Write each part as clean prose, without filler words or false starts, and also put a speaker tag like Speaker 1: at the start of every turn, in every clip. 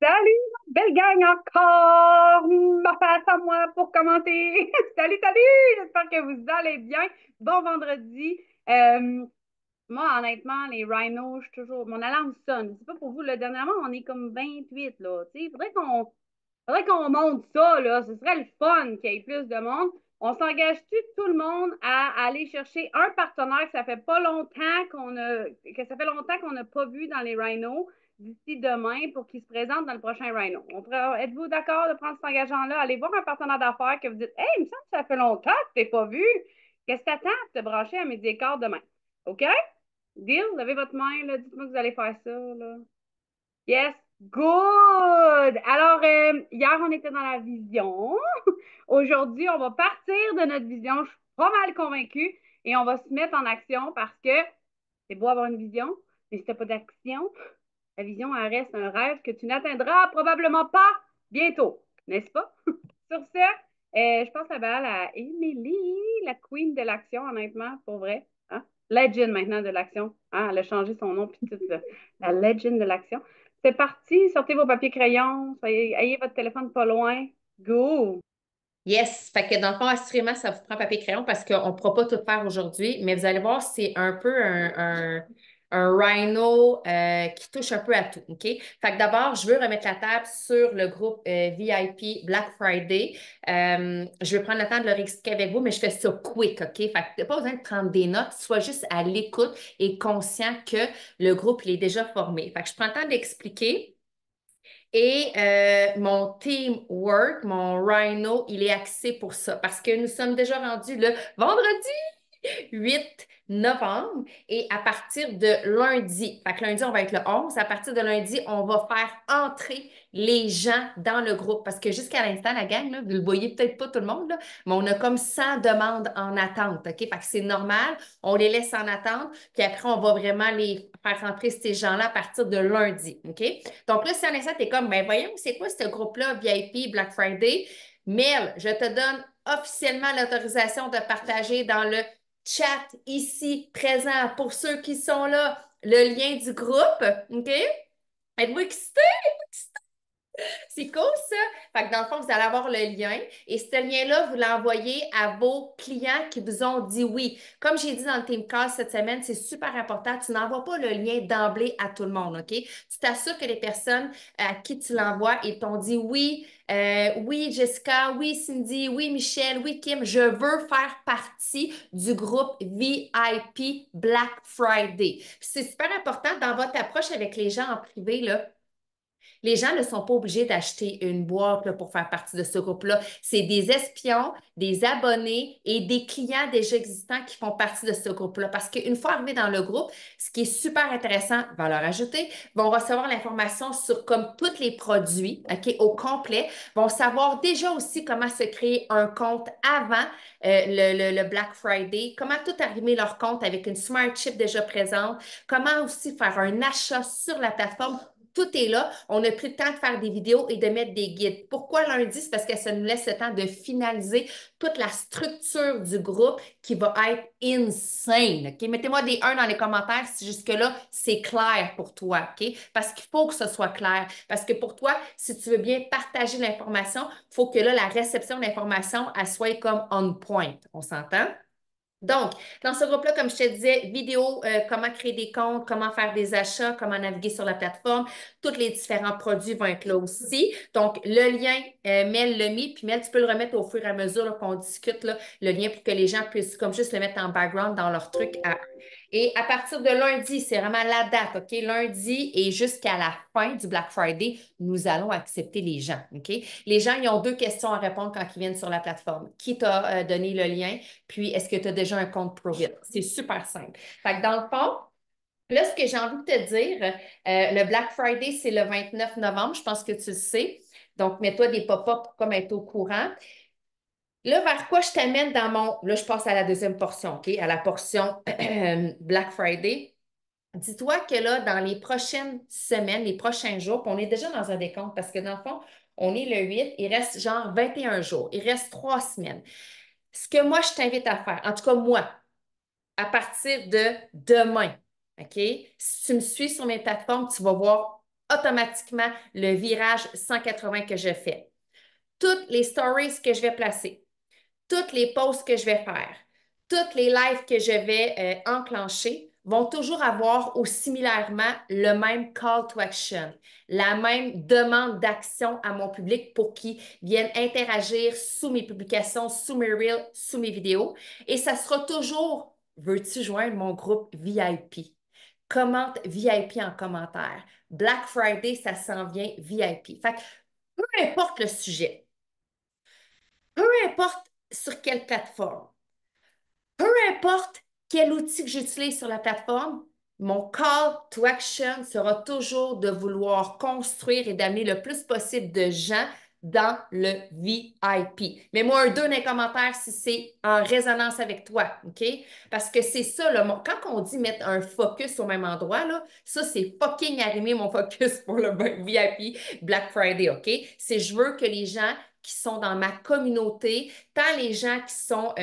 Speaker 1: Salut, belle gang encore! Ma face à moi pour commenter. Salut, salut! J'espère que vous allez bien. Bon vendredi. Moi, honnêtement, les rhinos, je suis toujours. Mon alarme sonne. C'est pas pour vous, là. Dernièrement, on est comme 28, là. Tu sais, faudrait qu'on monte ça, là. Ce serait le fun qu'il y ait plus de monde. On s'engage-tu tout le monde à aller chercher un partenaire que ça fait pas longtemps que ça fait longtemps qu'on n'a pas vu dans les rhinos d'ici demain pour qu'il se présente dans le prochain rhino? Êtes-vous d'accord de prendre cet engagement-là? Allez voir un partenaire d'affaires que vous dites, hey, il me semble que ça fait longtemps que tu t'es pas vu. Qu'est-ce que t'attends de te brancher à midi et quart demain? OK? Deal? Levez votre main, là. Dites-moi que vous allez faire ça, là. Yes, good! Alors, hier, on était dans la vision. Aujourd'hui, on va partir de notre vision. Je suis pas mal convaincue et on va se mettre en action parce que c'est beau avoir une vision, mais si tu n'as pas d'action, la vision, elle reste un rêve que tu n'atteindras probablement pas bientôt, n'est-ce pas? Sur ce, je passe la balle à Emily, la queen de l'action, honnêtement, pour vrai. Hein? Legend maintenant de l'action. Hein? Elle a changé son nom, puis tout, là. La legend de l'action. C'est parti, sortez vos papiers crayons, ayez votre téléphone pas loin. Go!
Speaker 2: Yes, fait que dans le fond, assurément, ça vous prend papier crayon parce qu'on ne pourra pas tout faire aujourd'hui, mais vous allez voir, c'est un peu un rhino qui touche un peu à tout, OK? Fait que d'abord, je veux remettre la table sur le groupe VIP Black Friday. Je vais prendre le temps de leur expliquer avec vous, mais je fais ça quick, OK? Fait que t'as pas besoin de prendre des notes, sois juste à l'écoute et conscient que le groupe, il est déjà formé. Fait que je prends le temps d'expliquer. Et mon teamwork, mon Rhino, il est axé pour ça parce que nous sommes déjà rendus le vendredi 8 novembre et à partir de lundi, fait que lundi, on va être le 11, à partir de lundi, on va faire entrer les gens dans le groupe parce que jusqu'à l'instant, la gang, là, vous le voyez peut-être pas tout le monde, là, mais on a comme 100 demandes en attente, OK? Fait que c'est normal, on les laisse en attente, puis après, on va vraiment les faire rentrer ces gens-là à partir de lundi, OK? Donc là, si en instant, tu es comme, ben voyons, c'est quoi ce groupe-là, VIP, Black Friday? Mel, je te donne officiellement l'autorisation de partager dans le chat ici présent pour ceux qui sont là, le lien du groupe. OK? Êtes-vous excités? C'est cool, ça. Fait que dans le fond, vous allez avoir le lien et ce lien-là, vous l'envoyez à vos clients qui vous ont dit oui. Comme j'ai dit dans le Team Call cette semaine, c'est super important. Tu n'envoies pas le lien d'emblée à tout le monde, OK? Tu t'assures que les personnes à qui tu l'envoies, ils t'ont dit oui, oui, Jessica, oui, Cindy, oui, Michel, oui, Kim, je veux faire partie du groupe VIP Black Friday. Puis c'est super important dans votre approche avec les gens en privé, là. Les gens ne sont pas obligés d'acheter une boîte là, pour faire partie de ce groupe-là. C'est des espions, des abonnés et des clients déjà existants qui font partie de ce groupe-là. Parce qu'une fois arrivés dans le groupe, ce qui est super intéressant, valeur ajoutée, vont recevoir l'information sur comme tous les produits, OK, au complet, vont savoir déjà aussi comment se créer un compte avant le Black Friday, comment tout arrimer leur compte avec une Smart Chip déjà présente, comment aussi faire un achat sur la plateforme. Tout est là. On a pris le temps de faire des vidéos et de mettre des guides. Pourquoi lundi? C'est parce que ça nous laisse le temps de finaliser toute la structure du groupe qui va être insane. OK? Mettez-moi des 1 dans les commentaires si jusque-là, c'est clair pour toi. OK? Parce qu'il faut que ce soit clair. Parce que pour toi, si tu veux bien partager l'information, il faut que là, la réception d'information, elle soit comme on point. On s'entend? Donc, dans ce groupe-là, comme je te disais, vidéo, comment créer des comptes, comment faire des achats, comment naviguer sur la plateforme, tous les différents produits vont être là aussi. Donc, le lien, Mel l'a mis, puis Mel, tu peux le remettre au fur et à mesure là, qu'on discute là, le lien pour que les gens puissent comme juste le mettre en background dans leur truc à eux. Et à partir de lundi, c'est vraiment la date, OK? Lundi et jusqu'à la fin du Black Friday, nous allons accepter les gens, OK? Les gens, ils ont deux questions à répondre quand ils viennent sur la plateforme. Qui t'a donné le lien? Puis, est-ce que tu as déjà un compte ProVit? C'est super simple. Fait que dans le fond, là, ce que j'ai envie de te dire, le Black Friday, c'est le 29 novembre. Je pense que tu le sais. Donc, mets-toi des pop-up pour comme être au courant. Là, vers quoi je t'amène dans mon... Là, je passe à la deuxième portion, OK? À la portion Black Friday. Dis-toi que là, dans les prochaines semaines, les prochains jours, puis on est déjà dans un décompte parce que dans le fond, on est le 8, il reste genre 21 jours, il reste 3 semaines. Ce que moi, je t'invite à faire, en tout cas moi, à partir de demain, OK? Si tu me suis sur mes plateformes, tu vas voir. automatiquement le virage 180 que je fais. Toutes les stories que je vais placer, toutes les posts que je vais faire, toutes les lives que je vais enclencher vont toujours avoir ou similairement le même call to action, la même demande d'action à mon public pour qu'ils viennent interagir sous mes publications, sous mes reels, sous mes vidéos. Et ça sera toujours, veux-tu joindre mon groupe VIP? Commente VIP en commentaire. Black Friday, ça s'en vient VIP. Fait que peu importe le sujet, peu importe sur quelle plateforme, peu importe quel outil que j'utilise sur la plateforme, mon call to action sera toujours de vouloir construire et d'amener le plus possible de gens dans le VIP. Mets-moi un 2 dans les commentaires si c'est en résonance avec toi, OK? Parce que c'est ça, là, quand on dit mettre un focus au même endroit, là, ça, c'est fucking arrimer mon focus pour le VIP Black Friday, OK? C'est je veux que les gens qui sont dans ma communauté, tant les gens qui sont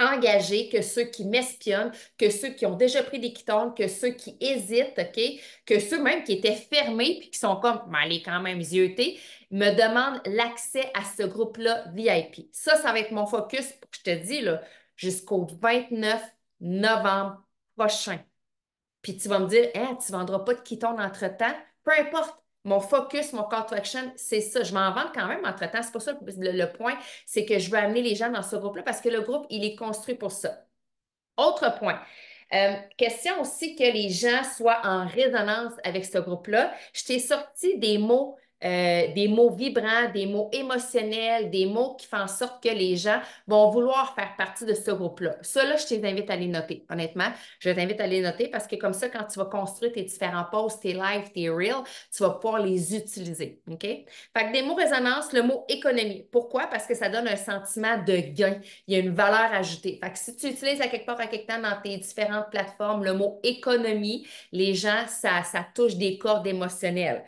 Speaker 2: engagés que ceux qui m'espionnent, que ceux qui ont déjà pris des quittances, que ceux qui hésitent, OK? Que ceux même qui étaient fermés puis qui sont comme, mais allez quand même zioter, me demandent l'accès à ce groupe-là VIP. Ça va être mon focus, je te dis, là, jusqu'au 29 novembre prochain. Puis tu vas me dire, hein, tu ne vendras pas de quittons entre-temps. Peu importe. Mon focus, mon call to action, c'est ça. Je m'en vends quand même entre-temps. C'est pas ça le point. C'est que je veux amener les gens dans ce groupe-là parce que le groupe, il est construit pour ça. Autre point. Question aussi que les gens soient en résonance avec ce groupe-là. Je t'ai sorti des mots vibrants, des mots émotionnels, des mots qui font en sorte que les gens vont vouloir faire partie de ce groupe-là. Ça, là, je t'invite à les noter. Honnêtement, je t'invite à les noter parce que comme ça, quand tu vas construire tes différents posts, tes lives, tes reels, tu vas pouvoir les utiliser. OK? Fait que des mots résonance, le mot économie. Pourquoi? Parce que ça donne un sentiment de gain. Il y a une valeur ajoutée. Fait que si tu utilises à quelque part, à quelque temps dans tes différentes plateformes, le mot économie, les gens, ça touche des cordes émotionnelles.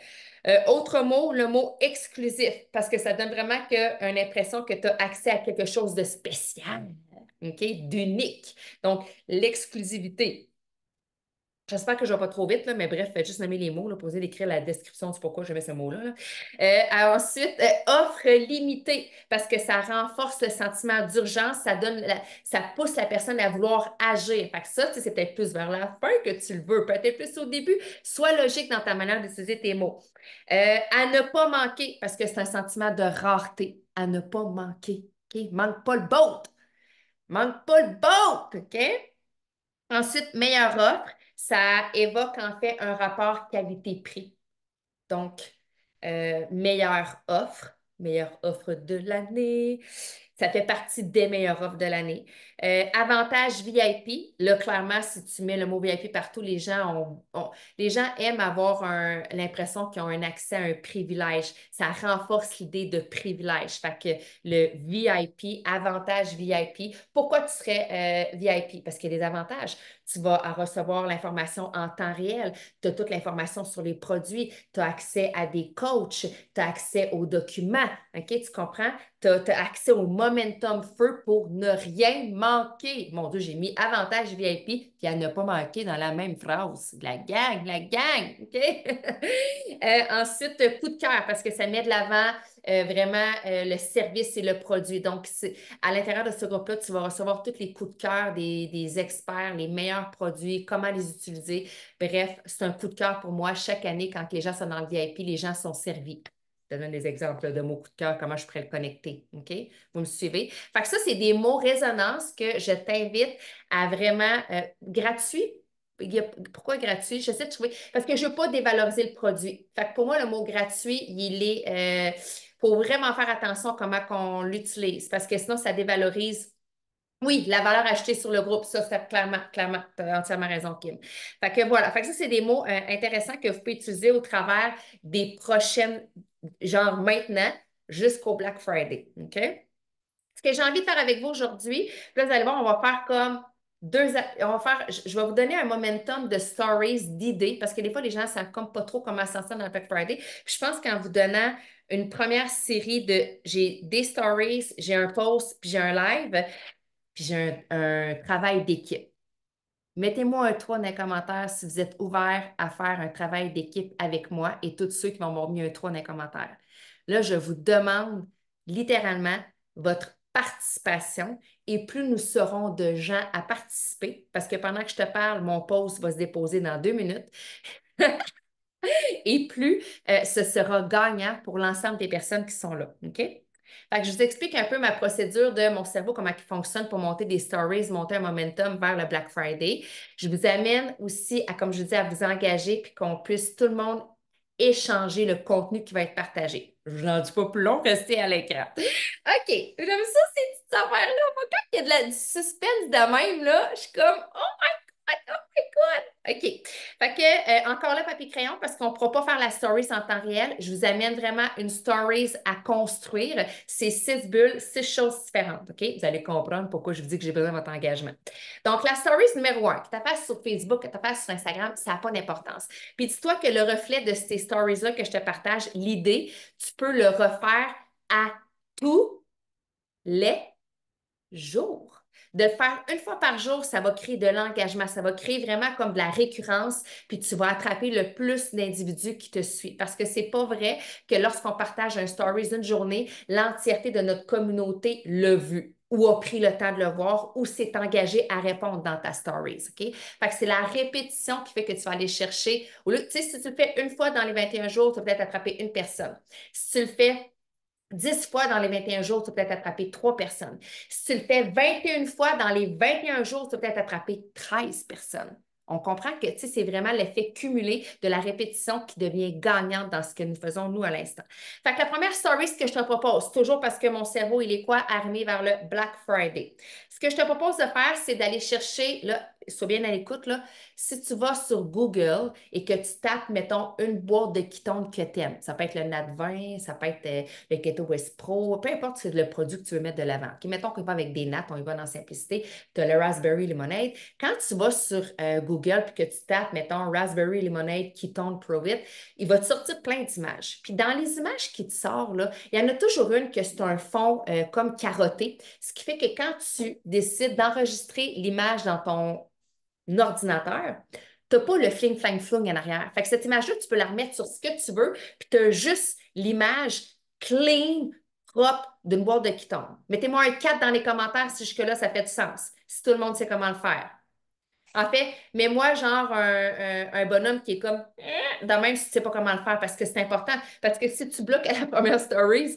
Speaker 2: Autre mot, le mot exclusif, parce que ça donne vraiment une impression que tu as accès à quelque chose de spécial, OK, d'unique. Donc, l'exclusivité. J'espère que je ne vais pas trop vite, là, mais bref, faites juste nommer les mots, là, posez d'écrire la description du pourquoi je mets ce mot-là. Là. Ensuite, offre limitée, parce que ça renforce le sentiment d'urgence, ça pousse la personne à vouloir agir. Fait que ça, tu sais, c'est peut-être plus vers la fin que tu le veux, peut-être plus au début. Sois logique dans ta manière d'utiliser tes mots. À ne pas manquer, parce que c'est un sentiment de rareté. À ne pas manquer. OK? Manque pas le boat. Manque pas le boat. OK? Ensuite, meilleure offre, ça évoque en fait un rapport qualité-prix. Donc, meilleure offre de l'année. Ça fait partie des meilleures offres de l'année. Avantage VIP, là, clairement, si tu mets le mot VIP partout, les gens aiment avoir l'impression qu'ils ont un accès à un privilège. Ça renforce l'idée de privilège. Fait que le VIP, avantage VIP. Pourquoi tu serais VIP? Parce qu'il y a des avantages. Tu vas recevoir l'information en temps réel. Tu as toute l'information sur les produits. Tu as accès à des coachs. Tu as accès aux documents. OK, tu comprends? Tu as accès au momentum feu pour ne rien manquer. Mon Dieu, j'ai mis avantage VIP puis à ne pas manquer dans la même phrase. La gang, OK? Ensuite, coup de cœur parce que ça met de l'avant vraiment le service et le produit. Donc, à l'intérieur de ce groupe-là, tu vas recevoir tous les coups de cœur des experts, les meilleurs produits, comment les utiliser. Bref, c'est un coup de cœur pour moi. Chaque année, quand les gens sont dans le VIP, les gens sont servis. Je te donne des exemples de mots coup de cœur, comment je pourrais le connecter. OK? Vous me suivez? Fait que ça, c'est des mots résonance que je t'invite à vraiment gratuit. Pourquoi gratuit? J'essaie de trouver. Parce que je ne veux pas dévaloriser le produit. Fait que pour moi, le mot gratuit, il est. Faut vraiment faire attention à comment on l'utilise. Parce que sinon, ça dévalorise. Oui, la valeur ajoutée sur le groupe, ça, clairement, clairement, tu as entièrement raison, Kim. Fait que voilà, fait que ça, c'est des mots intéressants que vous pouvez utiliser au travers des prochaines, genre maintenant, jusqu'au Black Friday. OK? Ce que j'ai envie de faire avec vous aujourd'hui, là, vous allez voir, on va faire comme on va faire, je vais vous donner un momentum de stories, d'idées, parce que des fois, les gens ne savent comme pas trop comment s'en sortir dans le Black Friday. Puis je pense qu'en vous donnant une première série j'ai des stories, j'ai un post, puis j'ai un live, puis j'ai un travail d'équipe. Mettez-moi un 3 dans les commentaires si vous êtes ouvert à faire un travail d'équipe avec moi et tous ceux qui vont m'avoir mis un 3 dans les commentaires. Là, je vous demande littéralement votre participation et plus nous serons de gens à participer, parce que pendant que je te parle, mon post va se déposer dans 2 minutes, et plus ce sera gagnant pour l'ensemble des personnes qui sont là. OK? Fait que je vous explique un peu ma procédure de mon cerveau, comment il fonctionne pour monter des stories, monter un momentum vers le Black Friday. Je vous amène aussi à, comme je vous dis, à vous engager puis qu'on puisse tout le monde échanger le contenu qui va être partagé. Je n'en dis pas plus long, restez à l'écran. OK, j'aime ça, ces petites affaires-là. Moi, quand il y a du suspense de même, là, je suis comme, oh my God, oh my God. OK. Fait que, encore là, papier crayon, parce qu'on ne pourra pas faire la stories en temps réel. Je vous amène vraiment une stories à construire. C'est 6 bulles, 6 choses différentes. OK? Vous allez comprendre pourquoi je vous dis que j'ai besoin de votre engagement. Donc, la stories numéro 1, que tu fasses sur Facebook, que tu fasses sur Instagram, ça n'a pas d'importance. Puis dis-toi que le reflet de ces stories-là que je te partage, l'idée, tu peux le refaire à tous les jours. De le faire une fois par jour, ça va créer de l'engagement, ça va créer vraiment comme de la récurrence, puis tu vas attraper le plus d'individus qui te suivent. Parce que c'est pas vrai que lorsqu'on partage un stories une journée, l'entièreté de notre communauté l'a vu ou a pris le temps de le voir ou s'est engagé à répondre dans ta stories, OK? Fait que c'est la répétition qui fait que tu vas aller chercher. Au lieu, tu sais, si tu le fais une fois dans les 21 jours, tu vas peut-être attraper une personne. Si tu le fais 10 fois dans les 21 jours, tu vas peut-être attraper 3 personnes. Si tu le fais 21 fois dans les 21 jours, tu vas peut-être attraper 13 personnes. On comprend que c'est vraiment l'effet cumulé de la répétition qui devient gagnante dans ce que nous faisons, nous, à l'instant. Fait que la première story, ce que je te propose, toujours parce que mon cerveau, il est quoi? Armé vers le Black Friday. Ce que je te propose de faire, c'est d'aller chercher, là, sois bien à l'écoute, là, si tu vas sur Google et que tu tapes, mettons, une boîte de ketones que tu aimes, ça peut être le NAT20, ça peut être le Keto West Pro, peu importe c'est le produit que tu veux mettre de l'avant. Okay, mettons qu'on va avec des nattes, on y va dans la simplicité, tu as le Raspberry Lemonade. Quand tu vas sur Google et que tu tapes, mettons, Raspberry Lemonade Ketone Pro It, il va te sortir plein d'images. Puis dans les images qui te sortent, là, il y en a toujours une que c'est un fond comme carotté, ce qui fait que quand tu décides d'enregistrer l'image dans ton ordinateur, tu n'as pas le fling-flang-flung en arrière. Fait que cette image-là, tu peux la remettre sur ce que tu veux, puis tu as juste l'image clean, propre d'une boîte de ketone. Mettez-moi un 4 dans les commentaires si jusque-là, ça fait du sens, si tout le monde sait comment le faire. En fait, mets-moi genre un bonhomme qui est comme dans même si tu ne sais pas comment le faire parce que c'est important. Parce que si tu bloques à la première stories,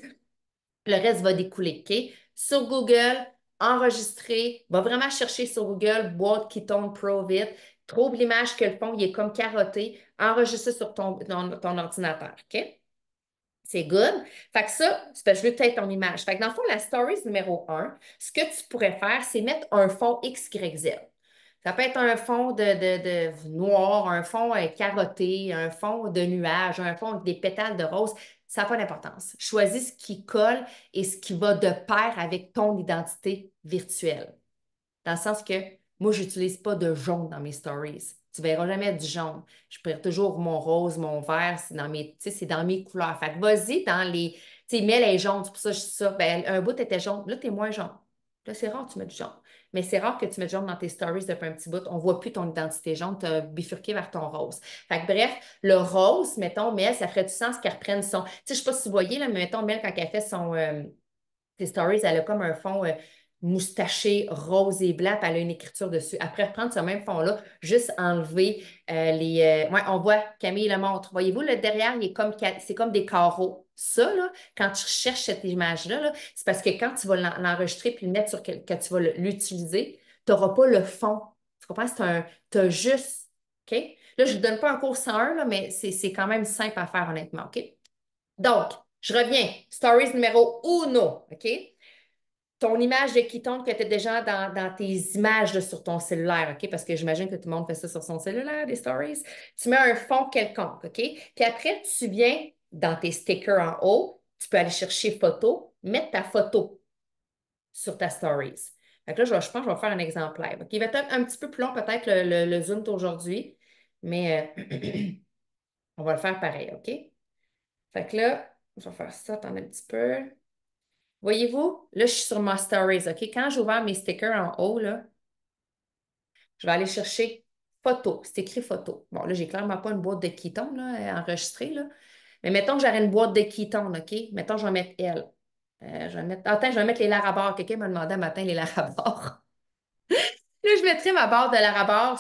Speaker 2: le reste va découler, OK? Sur Google, enregistrer, va vraiment chercher sur Google boîte Ketone Pro Vite, trouve l'image que le fond, il est comme carotté, enregistre sur ton ordinateur, OK? C'est good. Fait que ça, c'est parce que je veux peut-être ton image. Fait que dans le fond, la stories numéro 1, ce que tu pourrais faire, c'est mettre un fond X, Y, Z. Ça peut être un fond de noir, un fond carotté, un fond de nuage, un fond avec des pétales de rose. Ça n'a pas d'importance. Choisis ce qui colle et ce qui va de pair avec ton identité virtuelle. Dans le sens que moi, je n'utilise pas de jaune dans mes stories. Tu ne verras jamais du jaune. Je prends toujours mon rose, mon vert, c'est dans mes couleurs. Fait que vas-y dans les. Tu sais, mets les jaunes, c'est pour ça que je dis ça. Ben, un bout était jaune, là, tu es moins jaune. Là, c'est rare que tu mets du jaune. Mais c'est rare que tu mets du jaune dans tes stories depuis un petit bout. On ne voit plus ton identité jaune, tu as bifurqué vers ton rose. Fait que bref, le rose, mettons, Mel, ça ferait du sens qu'elle reprenne son. Tu sais, je ne sais pas si vous voyez, là, mais mettons, Mel, quand elle fait ses stories, elle a comme un fond moustaché rose et blanc, puis elle a une écriture dessus. Après, reprendre ce même fond-là, juste enlever ouais, on voit, Camille le montre. Voyez-vous, le derrière, c'est comme des carreaux. Ça, là, quand tu recherches cette image-là, là, c'est parce que quand tu vas l'enregistrer puis le mettre sur que tu vas l'utiliser, tu n'auras pas le fond. Tu comprends? Tu as juste. OK? Là, je ne vous donne pas un cours 101, là, mais c'est quand même simple à faire, honnêtement. OK? Donc, je reviens. Stories numéro uno. OK? Ton image de Keystone que tu as déjà dans tes images là, sur ton cellulaire, OK? Parce que j'imagine que tout le monde fait ça sur son cellulaire, des stories. Tu mets un fond quelconque, OK? Puis après, tu viens dans tes stickers en haut, tu peux aller chercher photo, mettre ta photo sur ta stories. Fait que là, je pense que je vais faire un exemplaire. OK? Il va être un petit peu plus long, peut-être, le Zoom d'aujourd'hui, mais on va le faire pareil, OK? Fait que là, je vais faire ça, attends un petit peu. Voyez-vous, là, je suis sur ma stories, OK? Quand j'ai ouvert mes stickers en haut, là, Je vais aller chercher photo. C'est écrit photo. Bon, là, j'ai clairement pas une boîte de ketones là, enregistrée, là. Mais mettons que j'aurais une boîte de ketones, OK? Mettons, je vais mettre elle. Je vais mettre... Attends, je vais mettre les Larabars. Quelqu'un m'a demandé un matin les Larabars. Là, je mettrai ma barre de Larabar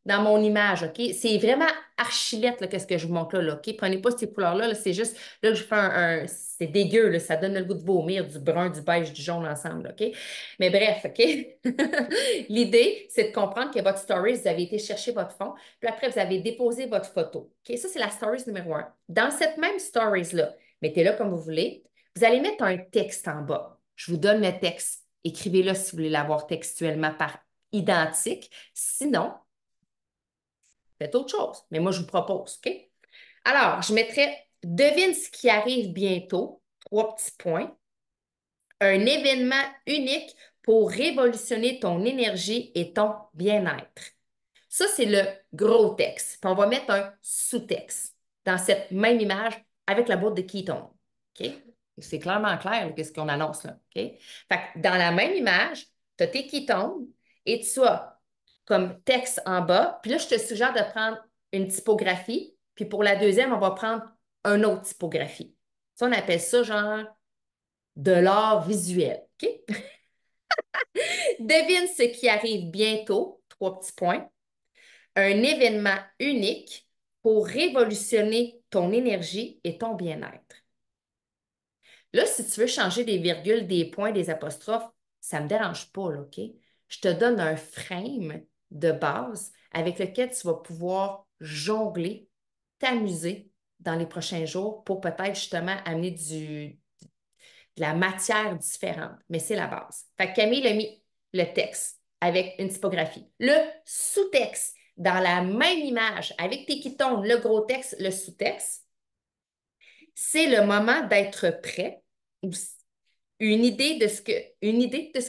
Speaker 2: dans mon image, OK? C'est vraiment archilette, là, qu'est-ce que je vous montre là, OK? Prenez pas ces couleurs-là, là, c'est juste, là, je fais c'est dégueu, là, ça donne le goût de vomir, du brun, du beige, du jaune ensemble, OK? Mais bref, OK? L'idée, c'est de comprendre que votre story, vous avez été chercher votre fond, puis après, vous avez déposé votre photo, OK? Ça, c'est la stories numéro un. Dans cette même stories-là, mettez-le comme vous voulez, vous allez mettre un texte en bas. Je vous donne le texte. Écrivez-le si vous voulez l'avoir textuellement par identique. Sinon, faites autre chose. Mais moi, je vous propose, OK? Alors, je mettrais devine ce qui arrive bientôt, trois petits points. Un événement unique pour révolutionner ton énergie et ton bien-être. Ça, c'est le gros texte. Puis on va mettre un sous-texte dans cette même image avec la boîte de ketone. OK? C'est clairement clair, qu'est-ce qu'on annonce là. OK? Fait que dans la même image, tu as tes ketones et tu as comme texte en bas. Puis là, je te suggère de prendre une typographie. Puis pour la deuxième, on va prendre une autre typographie. Ça, on appelle ça genre de l'art visuel. OK? Devine ce qui arrive bientôt. Trois petits points. Un événement unique pour révolutionner ton énergie et ton bien-être. Là, si tu veux changer des virgules, des points, des apostrophes, ça ne me dérange pas, là, OK? Je te donne un frame de base avec lequel tu vas pouvoir jongler, t'amuser dans les prochains jours pour peut-être justement amener de la matière différente. Mais c'est la base. Fait que Camille a mis le texte avec une typographie. Le sous-texte dans la même image avec tes pitons, le gros texte, le sous-texte, c'est le moment d'être prêt. Une idée de ce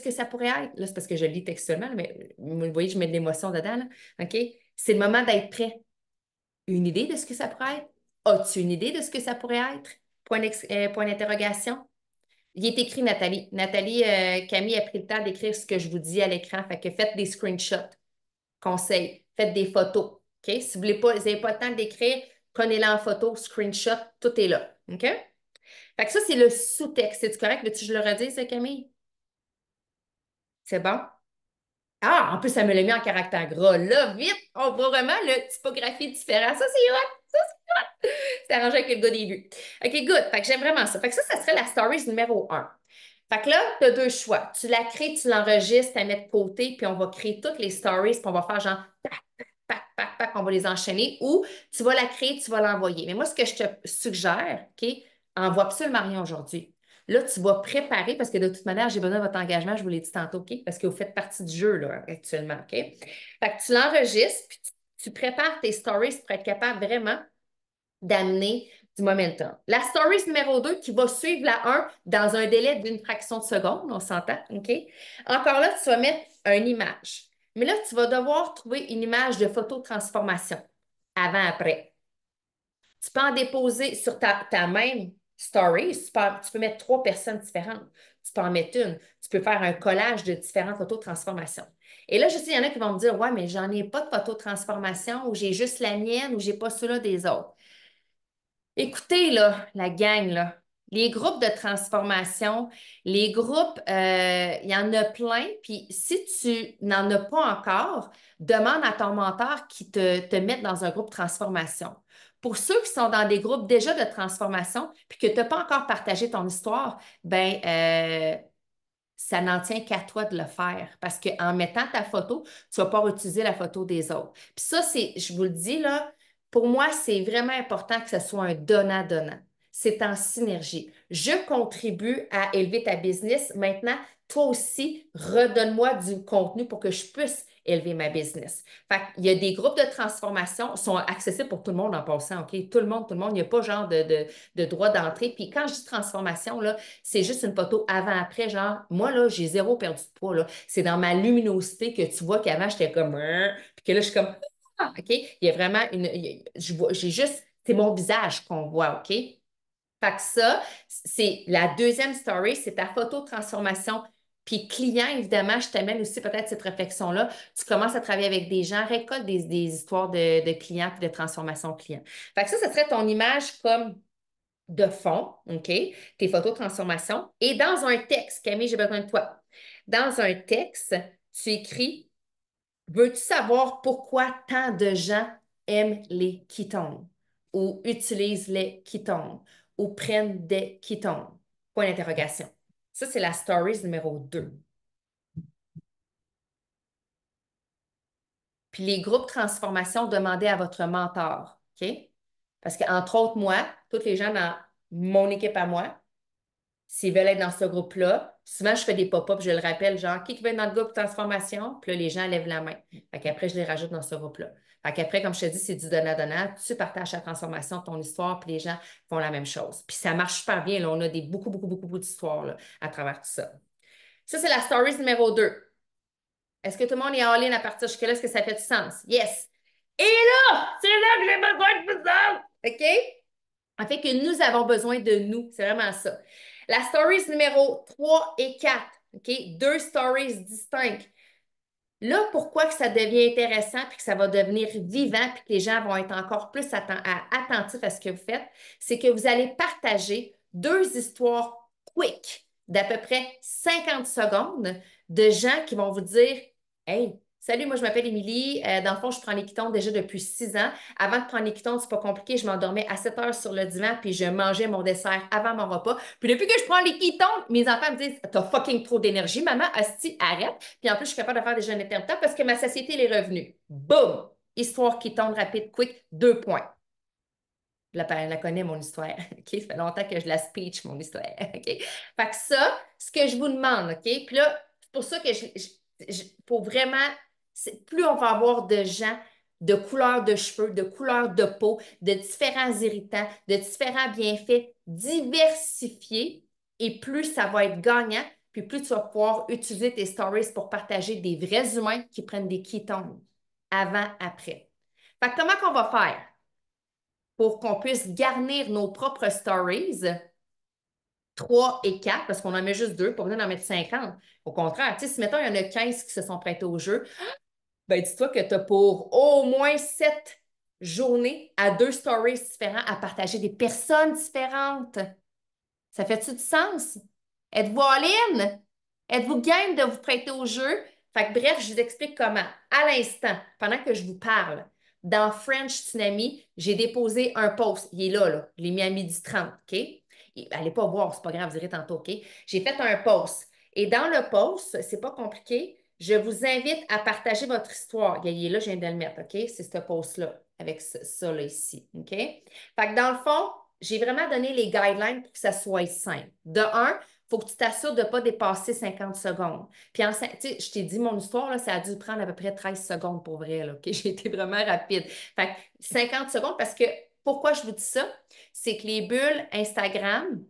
Speaker 2: que ça pourrait être. Là, c'est parce que je lis textuellement, mais vous voyez, je mets de l'émotion dedans. Là. OK? C'est le moment d'être prêt. Une idée de ce que ça pourrait être? As-tu une idée de ce que ça pourrait être? Point d'interrogation. Il est écrit, Nathalie. Nathalie, Camille a pris le temps d'écrire ce que je vous dis à l'écran. Fait que faites des screenshots. Conseil. Faites des photos. OK? Si vous n'avez pas le temps d'écrire, prenez-la en photo, screenshot, tout est là. OK? Fait que ça, c'est le sous-texte. C'est correct? Veux-tu que je le redise, Camille? C'est bon? Ah, en plus, ça me l'a mis en caractère gras. Là, vite, on voit vraiment le typographie différent. Ça, c'est hot. Ça, c'est arrangé avec le gars des vues. OK, good. Fait que j'aime vraiment ça. Fait que ça serait la stories numéro un. Fait que là, tu as deux choix. Tu la crées, tu l'enregistres, tu la mets de côté, puis on va créer toutes les stories, puis on va faire genre tac, tac, tac, tac, on va les enchaîner, ou tu vas la créer, tu vas l'envoyer. Mais moi, ce que je te suggère, OK, envoie absolument rien aujourd'hui. Là, tu vas préparer, parce que de toute manière, j'ai besoin de votre engagement, je vous l'ai dit tantôt, OK? Parce que vous faites partie du jeu, là, actuellement, OK? Fait que tu l'enregistres, puis tu prépares tes stories pour être capable vraiment d'amener du momentum. La story numéro 2 qui va suivre la un dans un délai d'une fraction de seconde, on s'entend, OK? Encore là, tu vas mettre une image. Mais là, tu vas devoir trouver une image de photo transformation avant-après. Tu peux en déposer sur ta même story. Tu peux mettre trois personnes différentes. Tu peux en mettre une. Tu peux faire un collage de différentes photos de transformation. Et là, je sais, il y en a qui vont me dire, ouais, mais j'en ai pas de photo de transformation ou j'ai juste la mienne ou j'ai pas ceux-là des autres. Écoutez, là, la gang, là, les groupes de transformation, les groupes, il y en a plein. Puis si tu n'en as pas encore, demande à ton mentor qui te mette dans un groupe de transformation. Pour ceux qui sont dans des groupes déjà de transformation, puis que tu n'as pas encore partagé ton histoire, ben ça n'en tient qu'à toi de le faire. Parce qu'en mettant ta photo, tu ne vas pas utiliser la photo des autres. Puis ça, je vous le dis, là, pour moi, c'est vraiment important que ce soit un donnant-donnant. C'est en synergie. Je contribue à élever ta business. Maintenant, toi aussi, redonne-moi du contenu pour que je puisse élever ma business. Fait qu'il y a des groupes de transformation, sont accessibles pour tout le monde en passant, OK? Tout le monde, il n'y a pas genre de droit d'entrée. Puis quand je dis transformation, là, c'est juste une photo avant-après, genre, moi, là, j'ai zéro perdu de poids, là. C'est dans ma luminosité que tu vois qu'avant, j'étais comme, puis que là, je suis comme, ah, OK? Il y a vraiment j'ai juste, c'est mon visage qu'on voit, OK? Fait que ça, c'est la deuxième story, c'est ta photo de transformation Puis client, évidemment, je t'amène aussi peut-être cette réflexion-là. Tu commences à travailler avec des gens, récolte des histoires de clients puis de transformation client. Fait que ça serait ton image comme de fond, OK? Tes photos de transformation. Et dans un texte, Camille, j'ai besoin de toi. Dans un texte, tu écris, veux-tu savoir pourquoi tant de gens aiment les ketones ou utilisent les ketones ou prennent des ketones? Point d'interrogation. Ça, c'est la stories numéro 2. Puis les groupes transformation, demandez à votre mentor, OK? Parce qu'entre autres, moi, tous les gens dans mon équipe à moi, s'ils veulent être dans ce groupe-là, souvent je fais des pop-ups, je le rappelle, genre, qui veut être dans le groupe transformation? Puis là, les gens lèvent la main. Fait qu'après, je les rajoute dans ce groupe-là. Fait qu'après, comme je te dis, c'est du donnant-donnant. Tu partages ta transformation, ton histoire, puis les gens font la même chose. Puis ça marche super bien. Là, on a beaucoup, beaucoup, beaucoup, beaucoup d'histoires là, à travers tout ça. Ça, c'est la story numéro 2. Est-ce que tout le monde est en ligne à partir de jusque-là? Est-ce que ça fait du sens? Yes! Et là, c'est là que j'ai besoin de vous autres! OK? En fait, que nous avons besoin de nous. C'est vraiment ça. La stories numéro 3 et 4. OK? Deux stories distinctes. Là, pourquoi que ça devient intéressant puis que ça va devenir vivant puis que les gens vont être encore plus attentifs à ce que vous faites, c'est que vous allez partager deux histoires quick d'à peu près 50 secondes de gens qui vont vous dire Hey, salut, moi je m'appelle Émilie. Dans le fond, je prends les ketones déjà depuis 6 ans. Avant de prendre les ketones, c'est pas compliqué. Je m'endormais à 7 heures sur le divan puis je mangeais mon dessert avant mon repas. Puis depuis que je prends les ketones, mes enfants me disent T'as fucking trop d'énergie, maman, asti, arrête. Puis en plus, je suis capable de faire des jeûnes intermittents parce que ma satiété est revenue. Boum! Histoire qui tombe rapide, quick, 2 points. La connaît, mon histoire. OK? Ça fait longtemps que je la speech, mon histoire. OK? Fait que ça, ce que je vous demande, OK? Puis là, c'est pour ça que pour vraiment, plus on va avoir de gens de couleurs de cheveux, de couleurs de peau, de différents irritants, de différents bienfaits diversifiés, et plus ça va être gagnant, puis plus tu vas pouvoir utiliser tes stories pour partager des vrais humains qui prennent des ketones avant, après. Fait que comment qu'on va faire? Pour qu'on puisse garnir nos propres stories, 3 et 4, parce qu'on en met juste 2, pas besoin d'en mettre 50. Au contraire, si mettons, il y en a 15 qui se sont prêtés au jeu, ben dis-toi que tu as pour au moins 7 journées à 2 stories différents à partager des personnes différentes. Ça fait-tu du sens? Êtes-vous all-in? Êtes-vous game de vous prêter au jeu? Fait que bref, je vous explique comment. À l'instant, pendant que je vous parle, dans French Tsunami, j'ai déposé un post. Il est là, là. Je l'ai mis à 12h30, OK? Allez pas voir, c'est pas grave, vous direz tantôt, OK? J'ai fait un post. Et dans le post, c'est pas compliqué. Je vous invite à partager votre histoire. Il est là, je viens de le mettre, OK? C'est ce post-là, avec ça, là, ici, OK? Fait que dans le fond, j'ai vraiment donné les guidelines pour que ça soit simple. De un, il faut que tu t'assures de ne pas dépasser 50 secondes. Puis, je t'ai dit, mon histoire, là, ça a dû prendre à peu près 13 secondes pour vrai. Là, OK? J'ai été vraiment rapide. Fait que 50 secondes parce que pourquoi je vous dis ça? C'est que les bulles Instagram,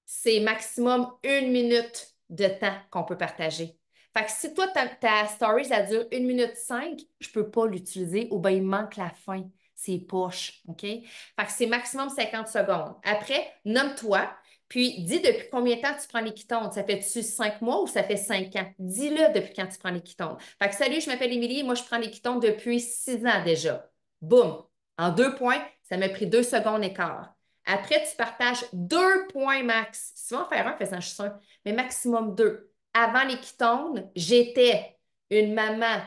Speaker 2: c'est maximum 1 minute de temps qu'on peut partager. Fait que si toi, ta story, ça dure 1 minute 5, je ne peux pas l'utiliser ou bien il manque la fin. C'est poche, OK? Fait que c'est maximum 50 secondes. Après, nomme-toi, puis dis depuis combien de temps tu prends les ketones. Ça fait-tu 5 mois ou ça fait 5 ans? Dis-le depuis quand tu prends les ketones. Fait que salut, je m'appelle Émilie, moi je prends les ketones depuis 6 ans déjà. Boum! En 2 points, ça m'a pris 2 secondes et quart. Après, tu partages 2 points max. Si tu vas en faire un, fais-en juste un, mais maximum 2. Avant les ketones, j'étais une maman,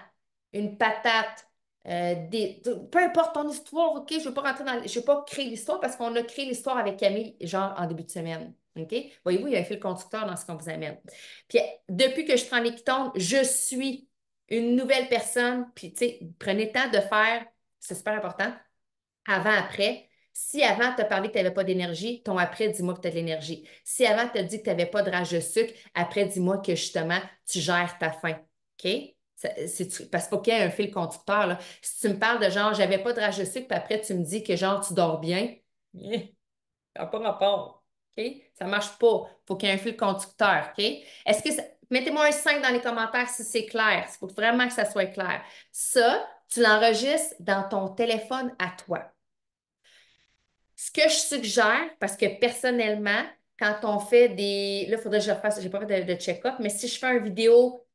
Speaker 2: une patate, peu importe ton histoire, OK? Je ne veux pas rentrer dans. Je ne veux pas créer l'histoire parce qu'on a créé l'histoire avec Camille, genre en début de semaine. OK? Voyez-vous, il y a un fil conducteur dans ce qu'on vous amène. Puis, depuis que je prends les ketones, je suis une nouvelle personne. Puis, tu sais, prenez le temps de faire, c'est super important, avant-après. Si avant, tu as parlé que tu n'avais pas d'énergie, ton après, dis-moi que tu as de l'énergie. Si avant, tu as dit que tu n'avais pas de rage de sucre, après, dis-moi que justement, tu gères ta faim. OK? Parce qu'il faut qu'il y ait un fil conducteur, là. Si tu me parles de genre, j'avais pas de rage de sucre, puis après, tu me dis que genre, tu dors bien, ça n'a pas rapport. OK? Ça ne marche pas. Il faut qu'il y ait un fil conducteur. OK? Est-ce que Mettez-moi un 5 dans les commentaires si c'est clair. Il faut vraiment que ça soit clair. Ça, tu l'enregistres dans ton téléphone à toi. Ce que je suggère, parce que personnellement, quand on fait des... Là, il faudrait que je refasse, j'ai pas fait de check-up, mais si je fais une vidéo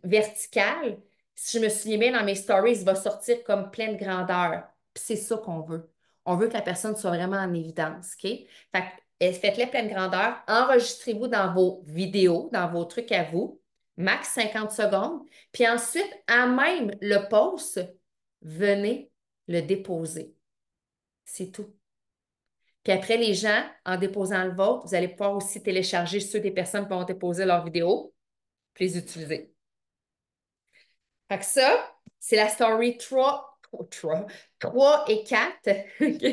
Speaker 2: verticale, si je me souviens bien dans mes stories, il va sortir comme pleine grandeur. Puis c'est ça qu'on veut. On veut que la personne soit vraiment en évidence, OK? Fait que faites-les pleine grandeur, enregistrez-vous dans vos vidéos, dans vos trucs à vous, max 50 secondes, puis ensuite, à même le post, venez le déposer. C'est tout. Puis après, les gens, en déposant le vôtre, vous allez pouvoir aussi télécharger ceux des personnes qui vont déposer leurs vidéos, puis les utiliser. Fait que ça, c'est la story 3 et 4. OK?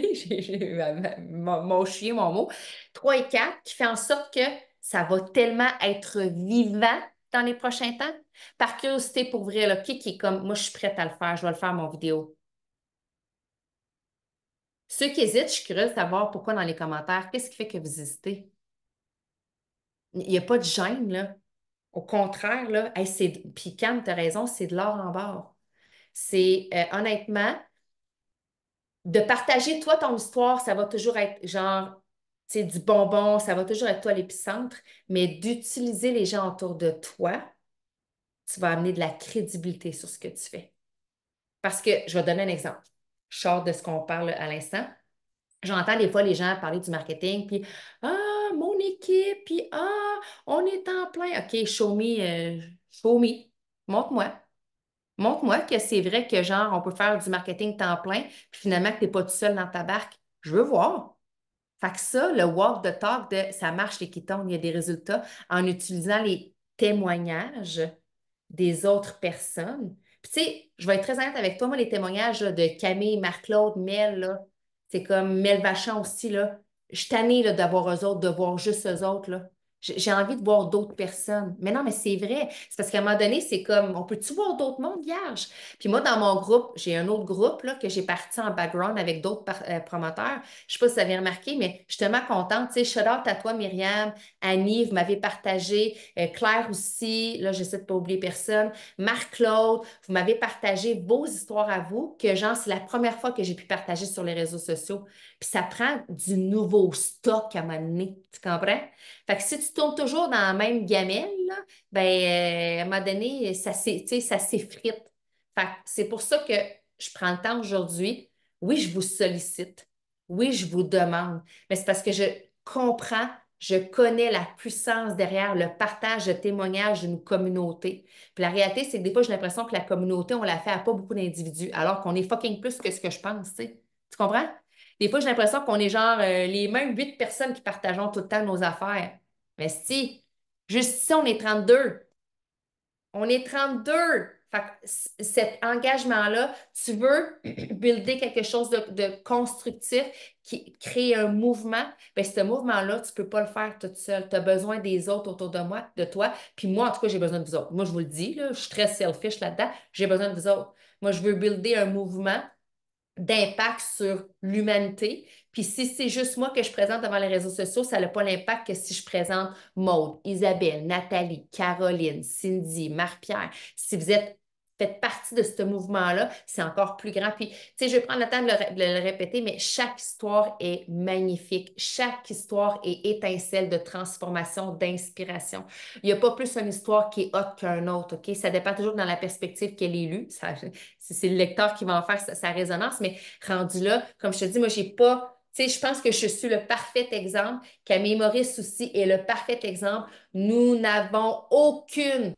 Speaker 2: Mon chien, mon mot. 3 et 4 qui fait en sorte que ça va tellement être vivant dans les prochains temps. Par curiosité pour vrai, là, qui est comme, moi, je suis prête à le faire, je vais le faire, mon vidéo. Ceux qui hésitent, je suis curieuse de savoir pourquoi dans les commentaires. Qu'est-ce qui fait que vous hésitez? Il n'y a pas de gêne, là. Au contraire, là, hey, puis Cam, tu as raison, c'est de l'or en barre. C'est honnêtement, de partager toi ton histoire, ça va toujours être genre, c'est du bonbon, ça va toujours être toi l'épicentre, mais d'utiliser les gens autour de toi, tu vas amener de la crédibilité sur ce que tu fais. Parce que, je vais donner un exemple. Je sors de ce qu'on parle à l'instant. J'entends des fois les gens parler du marketing, puis ah, mon équipe, puis ah, on est en plein. OK, show me, montre-moi. Montre-moi que c'est vrai que, genre, on peut faire du marketing temps plein, puis finalement que tu n'es pas tout seul dans ta barque. Je veux voir. Fait que ça, le walk the talk de ça marche, les Ketones, il y a des résultats en utilisant les témoignages des autres personnes. Puis, tu sais, je vais être très honnête avec toi, moi, les témoignages là, de Camille, Marc-Claude, Mel, là, c'est comme Mel Vachon aussi, là. Je suis tannée là, d'avoir eux autres, de voir juste eux autres, là. J'ai envie de voir d'autres personnes. Mais non, mais c'est vrai. C'est parce qu'à un moment donné, c'est comme, on peut-tu voir d'autres mondes, vierge? Puis moi, dans mon groupe, j'ai un autre groupe là, que j'ai parti en background avec d'autres promoteurs. Je sais pas si vous avez remarqué, mais je suis tellement contente. Tu sais, shout out à toi, Myriam, Annie, vous m'avez partagé, Claire aussi, là, j'essaie de ne pas oublier personne, Marc-Claude, vous m'avez partagé vos histoires à vous, que genre, c'est la première fois que j'ai pu partager sur les réseaux sociaux. Puis ça prend du nouveau stock à m'amener, tu comprends? Fait que si tu tournes toujours dans la même gamelle, là, ben, à un moment donné, tu sais, ça s'effrite. Fait que c'est pour ça que je prends le temps aujourd'hui. Oui, je vous sollicite. Oui, je vous demande. Mais c'est parce que je comprends, je connais la puissance derrière le partage de témoignages d'une communauté. Puis la réalité, c'est que des fois, j'ai l'impression que la communauté, on la fait à pas beaucoup d'individus, alors qu'on est fucking plus que ce que je pense, tu sais. Tu comprends? Des fois, j'ai l'impression qu'on est genre les mêmes 8 personnes qui partageons tout le temps nos affaires. Mais si, juste ici, on est 32. On est 32. Fait que cet engagement-là, tu veux builder quelque chose de constructif qui crée un mouvement, bien, ce mouvement-là, tu ne peux pas le faire toute seule. Tu as besoin des autres autour de moi, de toi. Puis moi, en tout cas, j'ai besoin de vous autres. Moi, je vous le dis, là, je suis très selfish là-dedans. J'ai besoin de vous autres. Moi, je veux builder un mouvement d'impact sur l'humanité. Puis si c'est juste moi que je présente devant les réseaux sociaux, ça n'a pas l'impact que si je présente Maude, Isabelle, Nathalie, Caroline, Cindy, Marie-Pierre. Si vous faites partie de ce mouvement-là, c'est encore plus grand. Puis, tu sais, je vais prendre le temps de le répéter, mais chaque histoire est magnifique. Chaque histoire est étincelle de transformation, d'inspiration. Il n'y a pas plus une histoire qui est haute qu'un autre, OK? Ça dépend toujours dans la perspective qu'elle est lue. C'est le lecteur qui va en faire sa résonance, mais rendu là, comme je te dis, moi, j'ai pas, tu sais, je pense que je suis le parfait exemple. Camille Maurice aussi est le parfait exemple. Nous n'avons aucune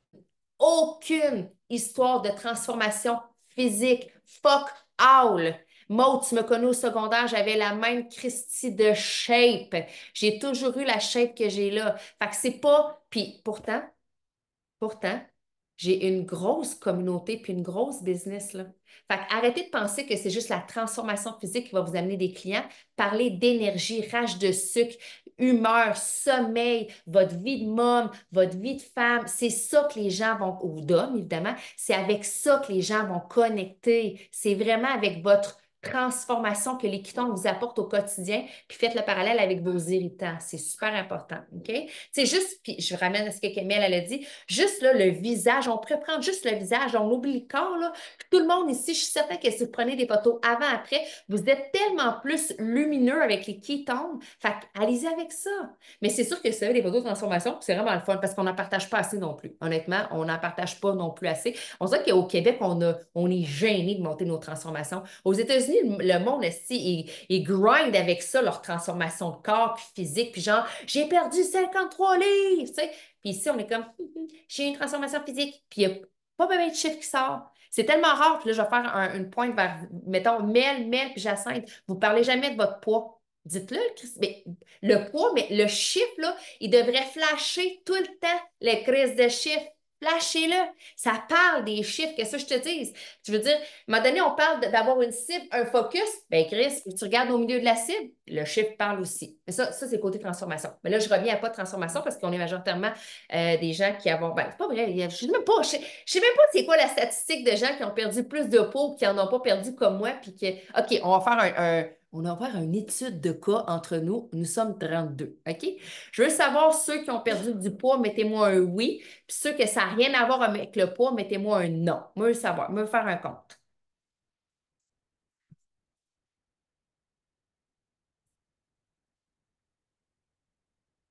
Speaker 2: histoire de transformation physique. Fuck all. Maud, tu me connais au secondaire, j'avais la même Christie de shape. J'ai toujours eu la shape que j'ai là. Fait que c'est pas. Puis pourtant, j'ai une grosse communauté puis une grosse business, là. Fait que arrêtez de penser que c'est juste la transformation physique qui va vous amener des clients. Parlez d'énergie, rage de sucre, humeur, sommeil, votre vie de môme, votre vie de femme. C'est ça que les gens ou d'hommes, évidemment. C'est avec ça que les gens vont connecter. C'est vraiment avec votre transformation que les kétones vous apportent au quotidien, puis faites le parallèle avec vos irritants. C'est super important, OK? C'est juste, puis je ramène à ce que Camille, elle a dit, juste là, le visage, on pourrait prendre juste le visage, on oublie le corps, là. Tout le monde ici, je suis certaine que si vous prenez des photos avant, après, vous êtes tellement plus lumineux avec les kétones. Fait que allez-y avec ça. Mais c'est sûr que ça, les photos de transformation, c'est vraiment le fun parce qu'on n'en partage pas assez non plus. Honnêtement, on n'en partage pas non plus assez. On sait qu'au Québec, on est gêné de monter nos transformations. Aux États-Unis, le monde esti, il grind avec ça, leur transformation de corps, puis physique, puis genre, j'ai perdu 53 livres, tu sais. Puis ici, on est comme, j'ai une transformation physique, puis il n'y a pas même de chiffre qui sort. C'est tellement rare, puis là, je vais faire une pointe vers, mettons, Mel, puis Jacinthe. Vous ne parlez jamais de votre poids. Dites-le, mais le poids, mais le chiffre, là, il devrait flasher tout le temps, les crises de chiffres. Flashez-le. Ça parle des chiffres, qu'est-ce que je te dis? Tu veux dire, à un moment donné, on parle d'avoir une cible, un focus. Ben, Chris, tu regardes au milieu de la cible, le chiffre parle aussi. Mais ça c'est côté transformation. Mais là, je reviens à pas de transformation parce qu'on est majoritairement des gens qui avons. Ben, c'est pas vrai. Je sais même pas, je sais même pas c'est quoi la statistique de gens qui ont perdu plus de peau ou qui n'en ont pas perdu comme moi. Puis que, OK, on va faire on va faire une étude de cas entre nous. Nous sommes 32. OK? Je veux savoir ceux qui ont perdu du poids, mettez-moi un oui. Puis ceux que ça n'a rien à voir avec le poids, mettez-moi un non. Moi, je veux savoir. Moi, je veux faire un compte.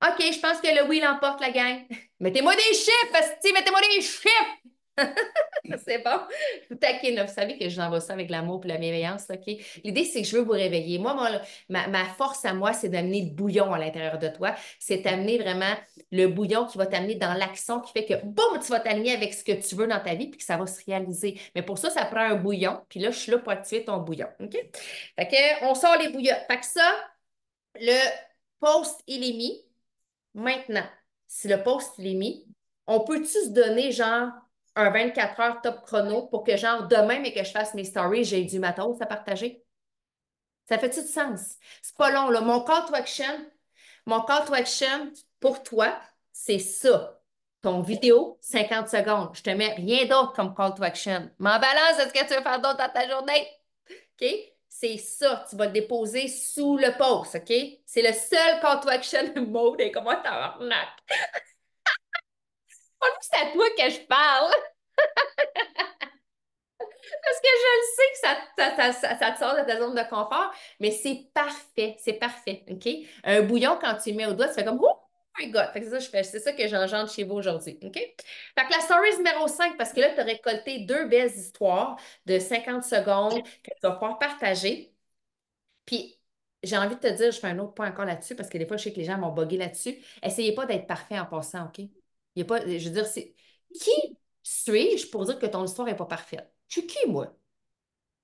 Speaker 2: OK, je pense que le oui l'emporte, la gang. Mettez-moi des chiffres, esti, mettez-moi des chiffres! C'est bon. Je vous taquine, là. Vous savez que je j'envoie ça avec l'amour et la bienveillance, là, OK? L'idée, c'est que je veux vous réveiller. Moi, ma force à moi, c'est d'amener le bouillon à l'intérieur de toi. C'est d'amener vraiment le bouillon qui va t'amener dans l'action qui fait que, boum, tu vas t'aligner avec ce que tu veux dans ta vie puis que ça va se réaliser. Mais pour ça, ça prend un bouillon. Puis là, je suis là pour activer ton bouillon, OK? Fait que, on sort les bouillons. Fait que ça, le post, il est mis. Maintenant, si le post il est mis, on peut-tu se donner genre un 24 heures top chrono pour que genre demain, mais que je fasse mes stories, j'ai du matos à partager? Ça fait-tu du sens? C'est pas long, là. Mon call to action pour toi, c'est ça. Ton vidéo, 50 secondes. Je te mets rien d'autre comme call to action. M'en balance, est-ce que tu veux faire d'autre dans ta journée? OK? C'est ça, tu vas le déposer sous le post, OK? C'est le seul call to action mode. Et comment t'as c'est à toi que je parle. Parce que je le sais que ça te sort de ta zone de confort, mais c'est parfait, OK? Un bouillon, quand tu le mets au doigt, tu fais comme Oh my God! Fait que c'est ça que je fais, c'est ça que j'engendre chez vous aujourd'hui, OK? Fait que la story numéro 5, parce que là, tu as récolté deux belles histoires de 50 secondes que tu vas pouvoir partager. Puis, j'ai envie de te dire, je fais un autre point encore là-dessus, parce que des fois, je sais que les gens m'ont bugué là-dessus. Essayez pas d'être parfait en passant, OK? Il y a pas, je veux dire, c'est qui suis-je pour dire que ton histoire n'est pas parfaite? Je suis qui, moi?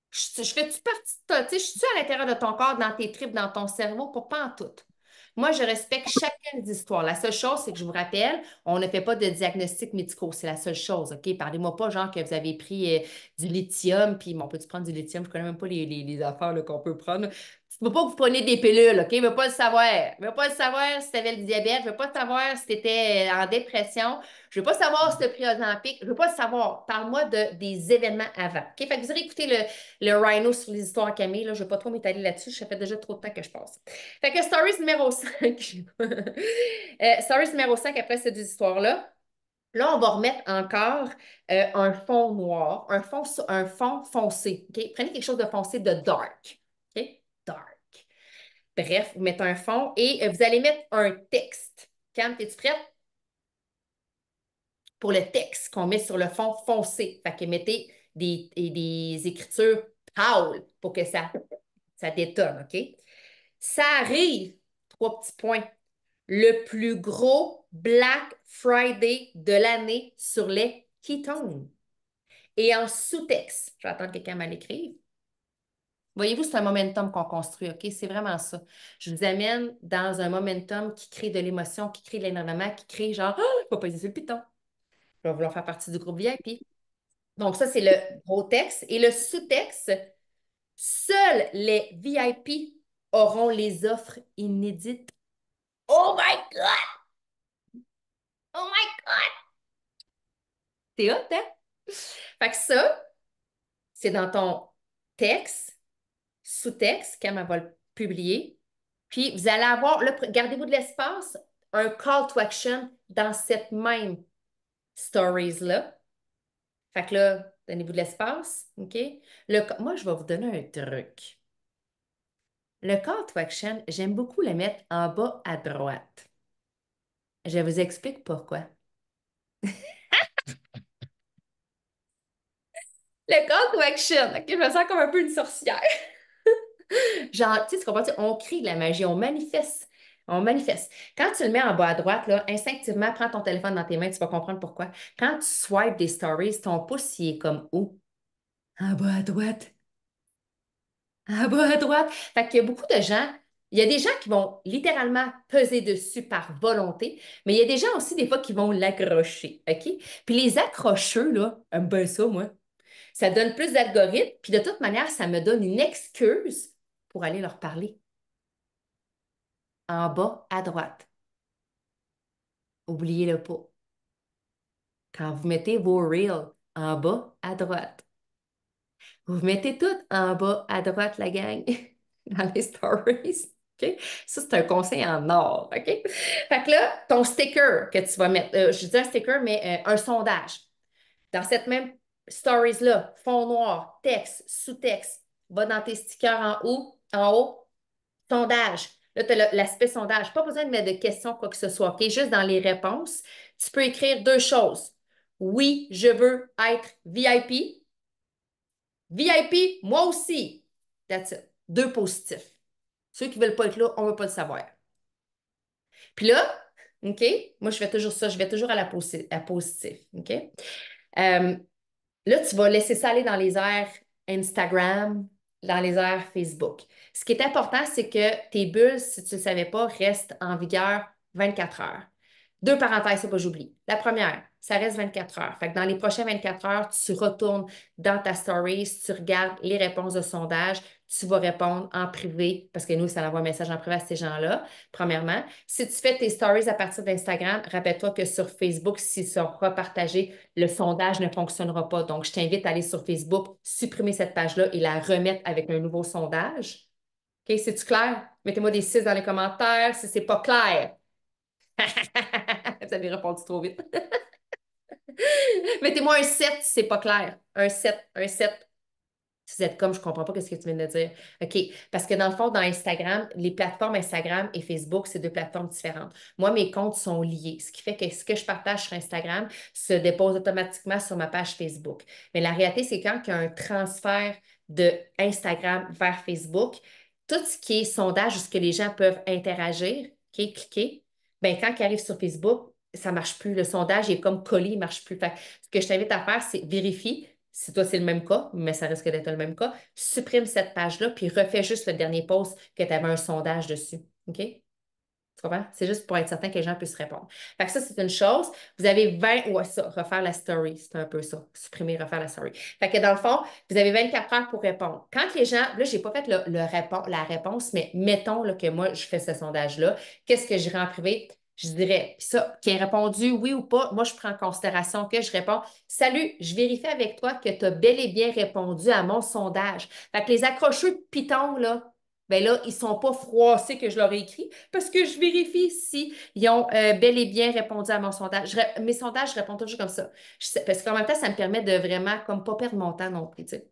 Speaker 2: Je fais-tu partie de toi? Tu sais, je suis à l'intérieur de ton corps, dans tes tripes, dans ton cerveau, pour pas en tout. Moi, je respecte chacune des histoires. La seule chose, c'est que je vous rappelle, on ne fait pas de diagnostic médicaux. C'est la seule chose, OK? Parlez-moi pas, genre, que vous avez pris du lithium, puis, bon, peut-tu prendre du lithium? Je connais même pas les affaires là, qu'on peut prendre. Tu ne veux pas que vous preniez des pilules, OK? Je ne veux pas le savoir. Je ne veux pas le savoir si tu avais le diabète. Je ne veux pas savoir si tu étais en dépression. Je ne veux pas savoir si tu as pris Ozempic. Je ne veux pas le savoir. Parle-moi des événements avant. OK? Fait que vous aurez écouté le Rhino sur les histoires à Camille. Là. Je ne vais pas trop m'étaler là-dessus. Ça fait déjà trop de temps que je passe. Fait que stories numéro 5. Stories numéro 5 après ces deux histoires-là. Là, on va remettre encore un fond noir, un fond foncé. OK? Prenez quelque chose de foncé, de dark. OK? Dark. Bref, vous mettez un fond et vous allez mettre un texte. Cam, es-tu prête? Pour le texte qu'on met sur le fond foncé. Fait que mettez des écritures pâles pour que ça détonne, OK? Ça arrive, trois petits points, le plus gros Black Friday de l'année sur les ketones. Et en sous-texte, je vais attendre que quelqu'un m'écrive. Voyez-vous, c'est un momentum qu'on construit, OK? C'est vraiment ça. Je vous amène dans un momentum qui crée de l'émotion, qui crée de l'énervement, qui crée genre, oh, il faut pas hésiter le piton. Je vais vouloir faire partie du groupe VIP. Donc, ça, c'est le gros texte. Et le sous-texte, seuls les VIP auront les offres inédites. Oh my God! Oh my God! C'est hot, hein? Fait que ça, c'est dans ton texte. sous-texte, quand elle va le publier. Puis, vous allez avoir, là, gardez-vous de l'espace, un call to action dans cette même stories-là. Fait que là, donnez-vous de l'espace, OK? Moi, je vais vous donner un truc. Le call to action, j'aime beaucoup le mettre en bas à droite. Je vous explique pourquoi. Le call to action, OK? Je me sens comme un peu une sorcière. Genre, tu sais, tu comprends? On crée de la magie, on manifeste. On manifeste. Quand tu le mets en bas à droite, là, instinctivement, prends ton téléphone dans tes mains, tu vas comprendre pourquoi. Quand tu swipes des stories, ton pouce, il est comme où? En bas à droite. En bas à droite. Fait qu'il y a beaucoup de gens, il y a des gens qui vont littéralement peser dessus par volonté, mais il y a des gens aussi, des fois, qui vont l'accrocher. OK? Puis les accrocheux, là, aiment bien ça, moi. Ça donne plus d'algorithmes, puis de toute manière, ça me donne une excuse pour aller leur parler. En bas à droite. Oubliez-le pas. Quand vous mettez vos reels en bas à droite, vous mettez tout en bas à droite, la gang, dans les stories. OK? Ça, c'est un conseil en or. OK? Fait que là, ton sticker que tu vas mettre, je dis un sticker, mais un sondage. Dans cette même stories-là, fond noir, texte, sous-texte, va dans tes stickers en haut, sondage. Là, tu as l'aspect sondage. Pas besoin de mettre de questions, quoi que ce soit. OK? Juste dans les réponses, tu peux écrire deux choses. Oui, je veux être VIP. VIP, moi aussi. That's it. Deux positifs. Ceux qui ne veulent pas être là, on ne veut pas le savoir. Puis là, OK, moi, je fais toujours ça. Je vais toujours à positif. OK? Euh, Là, tu vas laisser ça aller dans les airs Instagram, dans les airs Facebook. Ce qui est important, c'est que tes bulles, si tu ne le savais pas, restent en vigueur 24 heures. Deux parenthèses, c'est pas j'oublie. La première, ça reste 24 heures. Fait que dans les prochaines 24 heures, tu retournes dans ta story, tu regardes les réponses de sondage, tu vas répondre en privé, parce que nous, ça envoie un message en privé à ces gens-là, premièrement. Si tu fais tes stories à partir d'Instagram, rappelle-toi que sur Facebook, s'ils sont repartagés, le sondage ne fonctionnera pas. Donc, je t'invite à aller sur Facebook, supprimer cette page-là et la remettre avec un nouveau sondage. OK, c'est-tu clair? Mettez-moi des 6 dans les commentaires si c'est pas clair. Vous avez répondu trop vite. Mettez-moi un 7 si c'est pas clair. Un 7, un 7. Si vous êtes comme, je comprends pas ce que tu viens de dire. OK. Parce que dans le fond, dans Instagram, les plateformes Instagram et Facebook, c'est deux plateformes différentes. Moi, mes comptes sont liés, ce qui fait que ce que je partage sur Instagram se dépose automatiquement sur ma page Facebook. Mais la réalité, c'est quand il y a un transfert de Instagram vers Facebook, tout ce qui est sondage, où ce que les gens peuvent interagir, OK, cliquer, ben quand ils arrivent sur Facebook, ça ne marche plus. Le sondage est comme collé, il ne marche plus. Fait que ce que je t'invite à faire, c'est vérifier si toi, c'est le même cas, mais ça risque d'être le même cas, supprime cette page-là, puis refais juste le dernier post que tu avais un sondage dessus. OK? Tu comprends? C'est juste pour être certain que les gens puissent répondre. Fait que ça, c'est une chose. Vous avez 20, ouais, ça, refaire la story, c'est un peu ça. Supprimer, refaire la story. Fait que dans le fond, vous avez 24 heures pour répondre. Quand les gens, là, je n'ai pas fait la réponse, mais mettons là, que moi, je fais ce sondage-là, qu'est-ce que je dirais en privé? Je dirais, ça, qui a répondu oui ou pas, moi, je prends en considération que je réponds, salut, je vérifie avec toi que tu as bel et bien répondu à mon sondage. Fait que les accrocheux de Python, là, ben là, ils ne sont pas froissés que je leur ai écrit parce que je vérifie si ils ont bel et bien répondu à mon sondage. Mes sondages, je réponds toujours comme ça. Parce qu'en même temps, ça me permet de vraiment comme pas perdre mon temps non plus. Tu sais.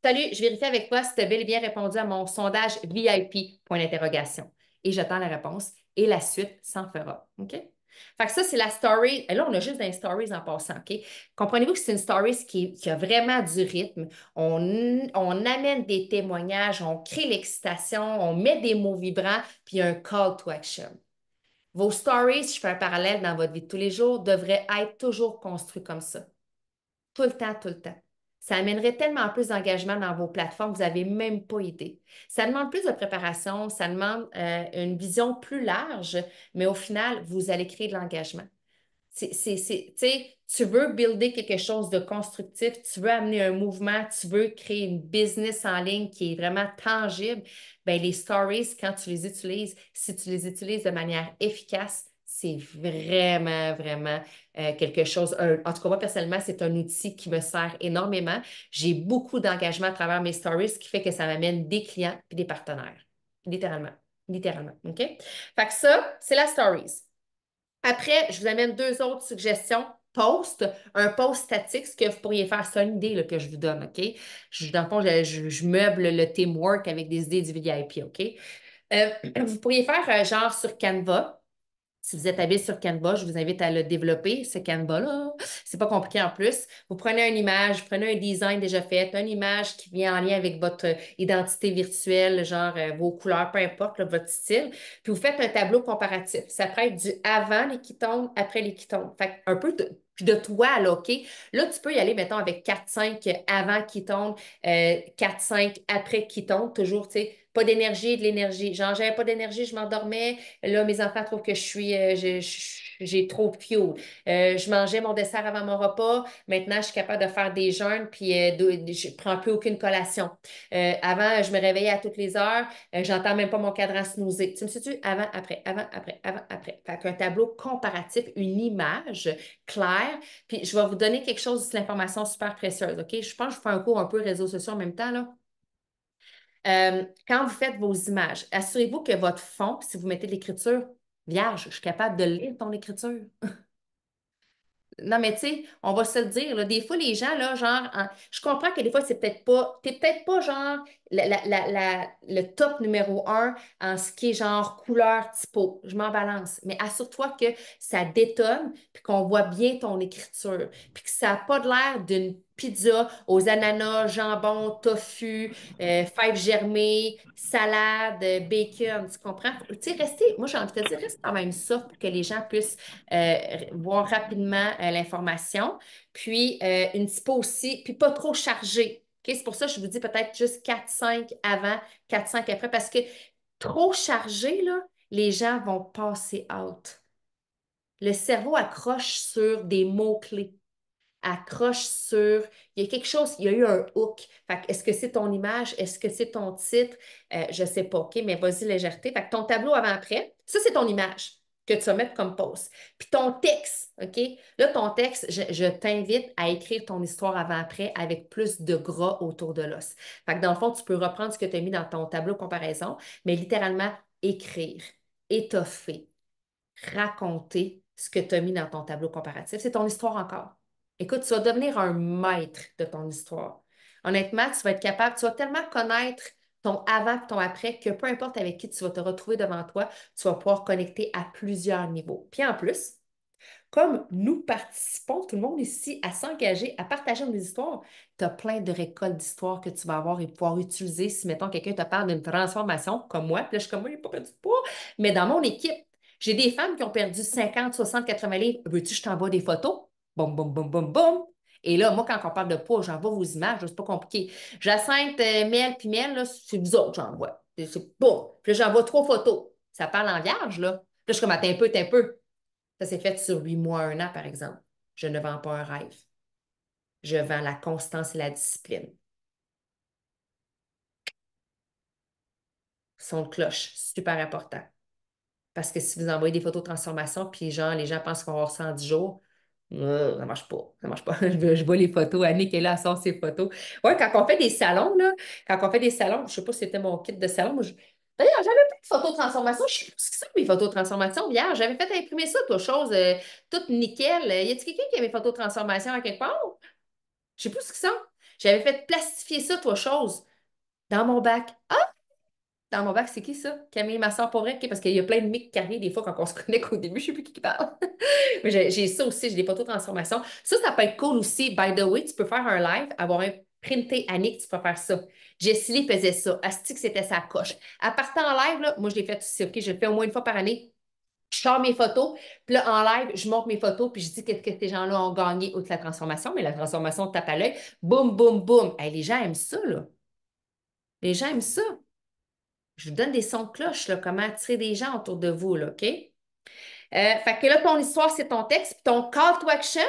Speaker 2: Salut, je vérifie avec toi si tu as bel et bien répondu à mon sondage VIP, point d'interrogation. Et j'attends la réponse et la suite s'en fera. OK? Fait que ça, c'est la story. Et là, on a juste des stories en passant. OK? Comprenez-vous que c'est une story qui a vraiment du rythme. On amène des témoignages, on crée l'excitation, on met des mots vibrants, puis un call to action. Vos stories, si je fais un parallèle dans votre vie de tous les jours, devraient être toujours construits comme ça. Tout le temps, tout le temps. Ça amènerait tellement plus d'engagement dans vos plateformes, vous n'avez même pas idée. Ça demande plus de préparation, ça demande une vision plus large, mais au final, vous allez créer de l'engagement. Tu sais, tu veux builder quelque chose de constructif, tu veux amener un mouvement, tu veux créer une business en ligne qui est vraiment tangible. Bien, les stories, quand tu les utilises, si tu les utilises de manière efficace, c'est vraiment, vraiment quelque chose. En tout cas, moi, personnellement, c'est un outil qui me sert énormément. J'ai beaucoup d'engagement à travers mes stories, ce qui fait que ça m'amène des clients et des partenaires. Littéralement. Littéralement. OK? Fait que ça, c'est la stories. Après, je vous amène deux autres suggestions. Post, un post statique, ce que vous pourriez faire, c'est une idée là, que je vous donne, OK? Dans le fond, je meuble le teamwork avec des idées du VIP, OK? Vous pourriez faire genre sur Canva. Si vous êtes habile sur Canva, je vous invite à le développer, ce Canva-là. C'est pas compliqué en plus. Vous prenez une image, vous prenez un design déjà fait, une image qui vient en lien avec votre identité virtuelle, genre vos couleurs, peu importe, là, votre style. Puis vous faites un tableau comparatif. Ça peut être du avant les ketones, après les ketones. Fait un peu de toi, là, OK? Là, tu peux y aller, mettons, avec 4-5 avant ketones, 4-5 après ketones, toujours, tu sais, pas d'énergie, de l'énergie. Genre, j'avais pas d'énergie, je m'endormais. Là, mes enfants trouvent que j'ai trop de fuel. Je mangeais mon dessert avant mon repas. Maintenant, je suis capable de faire des jeûnes, puis je prends plus aucune collation. Avant, je me réveillais à toutes les heures. J'entends même pas mon cadran snoozer. Tu me suis-tu? Avant, après, avant, après, avant, après. Fait qu'un tableau comparatif, une image claire. Puis, je vais vous donner quelque chose de l'information super précieuse, OK? Je pense que je fais un cours un peu réseaux sociaux en même temps, là. Quand vous faites vos images, assurez-vous que votre fond, si vous mettez de l'écriture, vierge, je suis capable de lire ton écriture. Non, mais tu sais, on va se le dire, là, des fois, les gens, là, genre, je comprends que des fois, t'es peut-être pas, genre, le top numéro un en ce qui est, genre, couleur typo. Je m'en balance. Mais assure-toi que ça détonne, puis qu'on voit bien ton écriture, puis que ça n'a pas de l'air d'une pizza aux ananas, jambon, tofu, fèves germées, salade, bacon, tu comprends? Tu sais, moi, j'ai envie de te dire, reste quand même ça pour que les gens puissent euh, voir rapidement l'information. Puis une typo aussi, puis pas trop chargée. OK? C'est pour ça que je vous dis peut-être juste 4-5 avant, 4-5 après, parce que trop chargé, là, les gens vont passer out. Le cerveau accroche sur des mots-clés, accroche sur, il y a quelque chose, il y a eu un hook. Fait que est-ce que c'est ton image? Est-ce que c'est ton titre? Je ne sais pas, OK, mais vas-y, légèreté. Fait que ton tableau avant-après, ça, c'est ton image que tu vas mettre comme post. Puis ton texte, OK? Là, ton texte, je t'invite à écrire ton histoire avant-après avec plus de gras autour de l'os. Fait que dans le fond, tu peux reprendre ce que tu as mis dans ton tableau comparaison, mais littéralement écrire, étoffer, raconter ce que tu as mis dans ton tableau comparatif. C'est ton histoire encore. Écoute, tu vas devenir un maître de ton histoire. Honnêtement, tu vas être capable, tu vas tellement connaître ton avant et ton après que peu importe avec qui tu vas te retrouver devant toi, tu vas pouvoir connecter à plusieurs niveaux. Puis en plus, comme nous participons, tout le monde ici, à s'engager, à partager nos histoires, tu as plein de récoltes d'histoires que tu vas avoir et pouvoir utiliser si, mettons, quelqu'un te parle d'une transformation comme moi, puis là, je suis comme moi, il n'a pas perdu de poids, mais dans mon équipe, j'ai des femmes qui ont perdu 50, 60, 80 livres. Veux-tu que je t'envoie des photos? Boum, boum, boum, boum, boum. Et là, moi, quand on parle de poids, j'envoie vos images, là, c'est pas compliqué. Jacinthe, Mel, puis Mel, là, c'est vous autres, j'envoie. C'est bon. Puis là, j'envoie 3 photos. Ça parle en vierge, là. Puis là, je suis comme, attends un peu, attends un peu. Ça s'est fait sur 8 mois, un an, par exemple. Je ne vends pas un rêve. Je vends la constance et la discipline. Son de cloche, super important. Parce que si vous envoyez des photos de transformation, puis genre, les gens pensent qu'on va voir ça en 10 jours, ça marche pas. Ça marche pas. Je vois les photos. Annick est là, elle sort ses photos. Ouais, quand on fait des salons, là, quand on fait des salons, je sais pas si c'était mon kit de salon. D'ailleurs, j'avais pas de photos de transformation. Je sais pas ce que c'est mes photos de transformation hier. J'avais fait imprimer ça, toi, chose toute nickel. Y a-t-il quelqu'un qui a mes photos de transformation à quelque part? Je sais pas ce que c'est. J'avais fait plastifier ça, toi, chose, dans mon bac. Dans mon bac, c'est qui ça? Camille Massard, pour vrai? OK, parce qu'il y a plein de mics carrés des fois quand on se connecte au début, je sais plus qui parle. Mais j'ai ça aussi, j'ai des photos de transformation. Ça peut être cool aussi. By the way, tu peux faire un live, avoir un printé Annick, tu peux faire ça. Jessie Lee faisait ça. Asti que c'était sa coche. À partir en live, là, moi, je l'ai fait aussi, OK? Je le fais au moins une fois par année. Je sors mes photos, puis là, en live, je montre mes photos, puis je dis que ces gens-là ont gagné outre la transformation, mais la transformation tape à l'œil. Boum, boum, boum. Hey, les gens aiment ça, là. Les gens aiment ça. Je vous donne des sons de cloche, là, comment attirer des gens autour de vous, là, OK? Fait que là, ton histoire, c'est ton texte. Puis ton call to action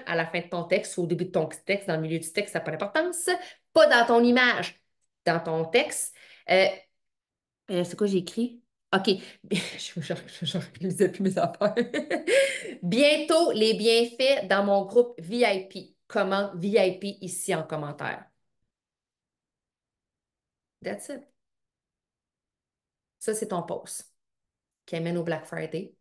Speaker 2: à la fin de ton texte ou au début de ton texte, dans le milieu du texte, ça n'a pas d'importance. Pas dans ton image, dans ton texte. C'est quoi j'ai écrit? OK. Je réalisais plus mes affaires. Bientôt, les bienfaits dans mon groupe VIP. Comment VIP ici en commentaire. That's it. Ça, c'est ton post qui amène au Black Friday,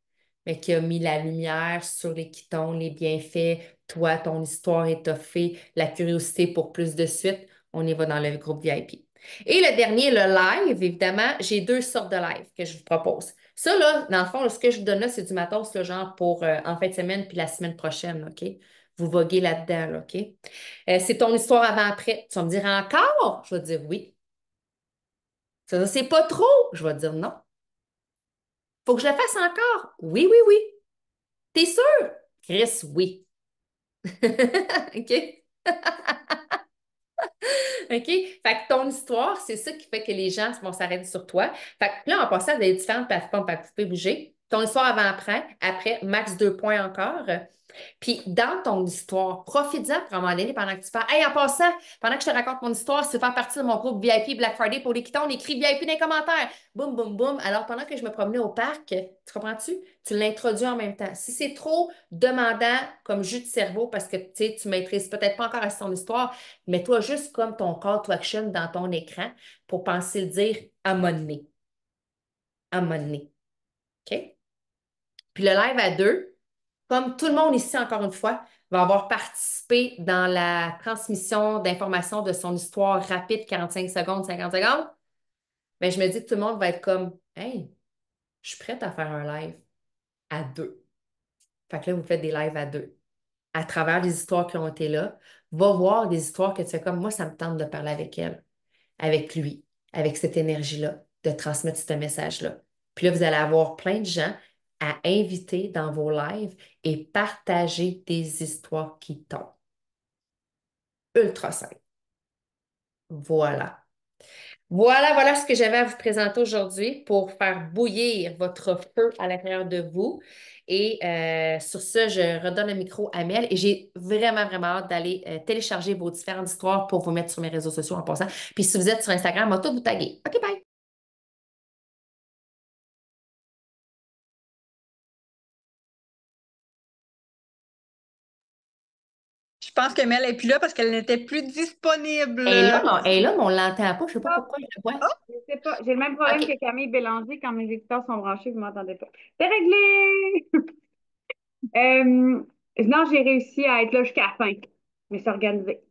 Speaker 2: mais qui a mis la lumière sur les quitons, les bienfaits, toi, ton histoire étoffée, la curiosité pour plus de suite. On y va dans le groupe VIP. Et le dernier, le live, évidemment, j'ai deux sortes de live que je vous propose. Ça, là, dans le fond, là, ce que je vous donne là, c'est du matos, là, genre pour en fin de semaine puis la semaine prochaine, OK? Vous voguez là-dedans, là, OK? C'est ton histoire avant-après. Tu vas me dire encore? Je vais te dire oui. Ça, c'est pas trop? Je vais te dire non. Faut que je le fasse encore? Oui, oui, oui. T'es sûr? Chris, oui. OK? OK? Fait que ton histoire, c'est ça qui fait que les gens vont s'arrêter sur toi. Fait que là, en passant à des différentes plateformes, fait que vous pouvez bouger. Ton histoire après, max 2 points encore. Puis, dans ton histoire, profite-en pour un moment donné pendant que tu parles. Hey, en passant, pendant que je te raconte mon histoire, si tu veux faire partie de mon groupe VIP Black Friday pour les quittants, on écrit VIP dans les commentaires. Boum, boum, boum. Alors, pendant que je me promenais au parc, tu comprends-tu? Tu l'introduis en même temps. Si c'est trop demandant comme jus de cerveau parce que tu maîtrises peut-être pas encore assez ton histoire, mets-toi juste comme ton call to action dans ton écran pour penser le dire à un moment donné. À un moment donné. OK? Puis le live à deux, comme tout le monde ici, encore une fois, va avoir participé dans la transmission d'informations de son histoire rapide, 45 secondes, 50 secondes, mais je me dis que tout le monde va être comme, hey, je suis prête à faire un live à deux. Fait que là, vous faites des lives à deux. À travers les histoires qui ont été là, va voir des histoires que tu fais comme moi, ça me tente de parler avec elle, avec lui, avec cette énergie-là, de transmettre ce message-là. Puis là, vous allez avoir plein de gens à inviter dans vos lives et partager des histoires qui tombent. Ultra simple. Voilà. Voilà ce que j'avais à vous présenter aujourd'hui pour faire bouillir votre feu à l'intérieur de vous. Et sur ce, je redonne le micro à Mel et j'ai vraiment hâte d'aller télécharger vos différentes histoires pour vous mettre sur mes réseaux sociaux en passant. Puis si vous êtes sur Instagram, on va tout vous taguer. OK, bye!
Speaker 3: Je pense que Mel est plus là parce qu'elle n'était plus disponible.
Speaker 2: Elle est là, mais on ne l'entend pas. Je ne sais pas
Speaker 1: Hop,
Speaker 2: pourquoi je le vois.
Speaker 1: je sais pas. J'ai le même problème
Speaker 2: OK.
Speaker 1: que Camille Bélanger quand mes écouteurs sont branchés, vous ne m'entendez pas. C'est réglé! Non, j'ai réussi à être là jusqu'à la fin. Je me suis organisée.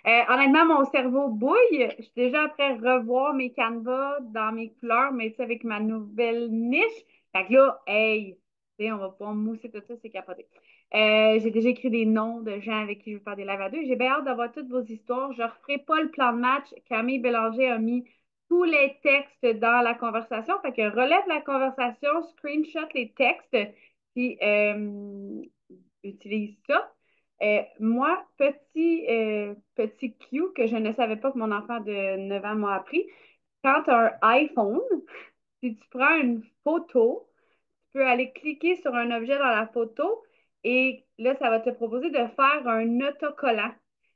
Speaker 1: Honnêtement, mon cerveau bouille. Je suis déjà après revoir mes canevas dans mes couleurs, mais tu sais, avec ma nouvelle niche. Fait que là, hey, tu sais, on va pouvoir mousser tout ça, c'est capoté. J'ai déjà écrit des noms de gens avec qui je veux faire des lives à deux. J'ai bien hâte d'avoir toutes vos histoires. Je ne referai pas le plan de match. Camille Bélanger a mis tous les textes dans la conversation. Fait que relève la conversation, screenshot les textes, puis utilise ça. Moi, petit Q que je ne savais pas que mon enfant de 9 ans m'a appris, quand tu as un iPhone, si tu prends une photo, tu peux aller cliquer sur un objet dans la photo et là, ça va te proposer de faire un autocollant.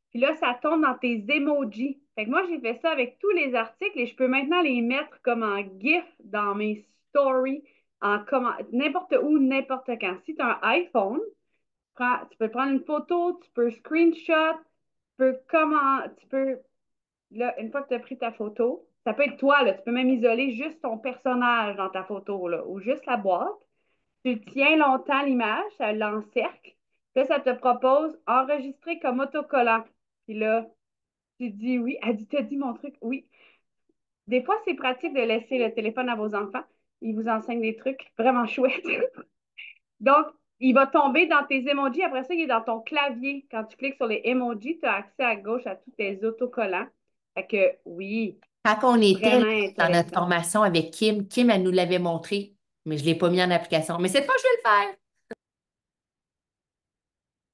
Speaker 1: Puis là, ça tombe dans tes emojis. Fait que moi, j'ai fait ça avec tous les articles et je peux maintenant les mettre comme en GIF dans mes stories, n'importe où, n'importe quand. Si tu as un iPhone, tu peux prendre une photo, tu peux screenshot, tu peux, là, une fois que tu as pris ta photo, ça peut être toi, là, tu peux même isoler juste ton personnage dans ta photo, là, ou juste la boîte. Tu tiens longtemps l'image, ça l'encercle. Puis là, ça te propose enregistrer comme autocollant. Puis là, tu dis oui. Elle dit, t'as dit mon truc? Oui. Des fois, c'est pratique de laisser le téléphone à vos enfants. Ils vous enseignent des trucs vraiment chouettes. Donc, il va tomber dans tes emojis. Après ça, il est dans ton clavier. Quand tu cliques sur les emojis, tu as accès à gauche à tous tes autocollants. Fait que oui,
Speaker 2: Quand on était là,
Speaker 1: vraiment
Speaker 2: dans notre
Speaker 1: intéressant.
Speaker 2: formation avec Kim, Kim, elle nous l'avait montré, mais je ne l'ai pas mis en application. Mais cette fois, je vais le faire.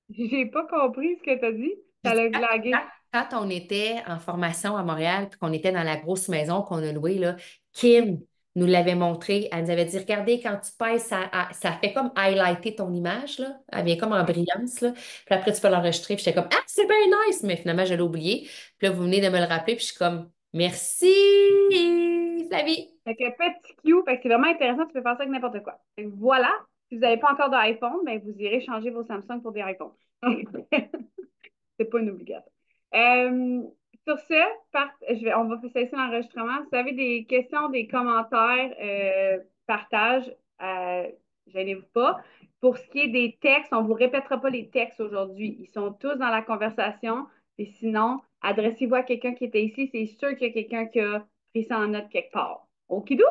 Speaker 1: J'ai pas compris ce que tu as dit.
Speaker 2: J'ai
Speaker 1: Ça
Speaker 2: dit,
Speaker 1: l'a
Speaker 2: quand-
Speaker 1: glagué.
Speaker 2: quand on était en formation à Montréal, puis qu'on était dans la grosse maison qu'on a louée, là, Kim nous l'avait montré. Elle nous avait dit, regardez, quand tu pèses, ça fait comme highlighter ton image, là. Elle vient comme en brillance, là. Puis après, tu peux l'enregistrer. Puis j'étais comme, ah, c'est bien nice! Mais finalement, je l'ai oublié. Puis là, vous venez de me le rappeler. Puis je suis comme, merci, Flavie!
Speaker 1: Fait que petit Q, fait que c'est vraiment intéressant, tu peux faire ça avec n'importe quoi. Fait que voilà, si vous n'avez pas encore d'iPhone, ben vous irez changer vos Samsung pour des iPhones. C'est pas une obligation. Euh, sur ce, on va cesser l'enregistrement. Si vous avez des questions, des commentaires, partage, gênez-vous pas. Pour ce qui est des textes, on ne vous répétera pas les textes aujourd'hui. Ils sont tous dans la conversation. Et sinon, adressez-vous à quelqu'un qui était ici. C'est sûr qu'il y a quelqu'un qui a pris ça en note quelque part. Okidou?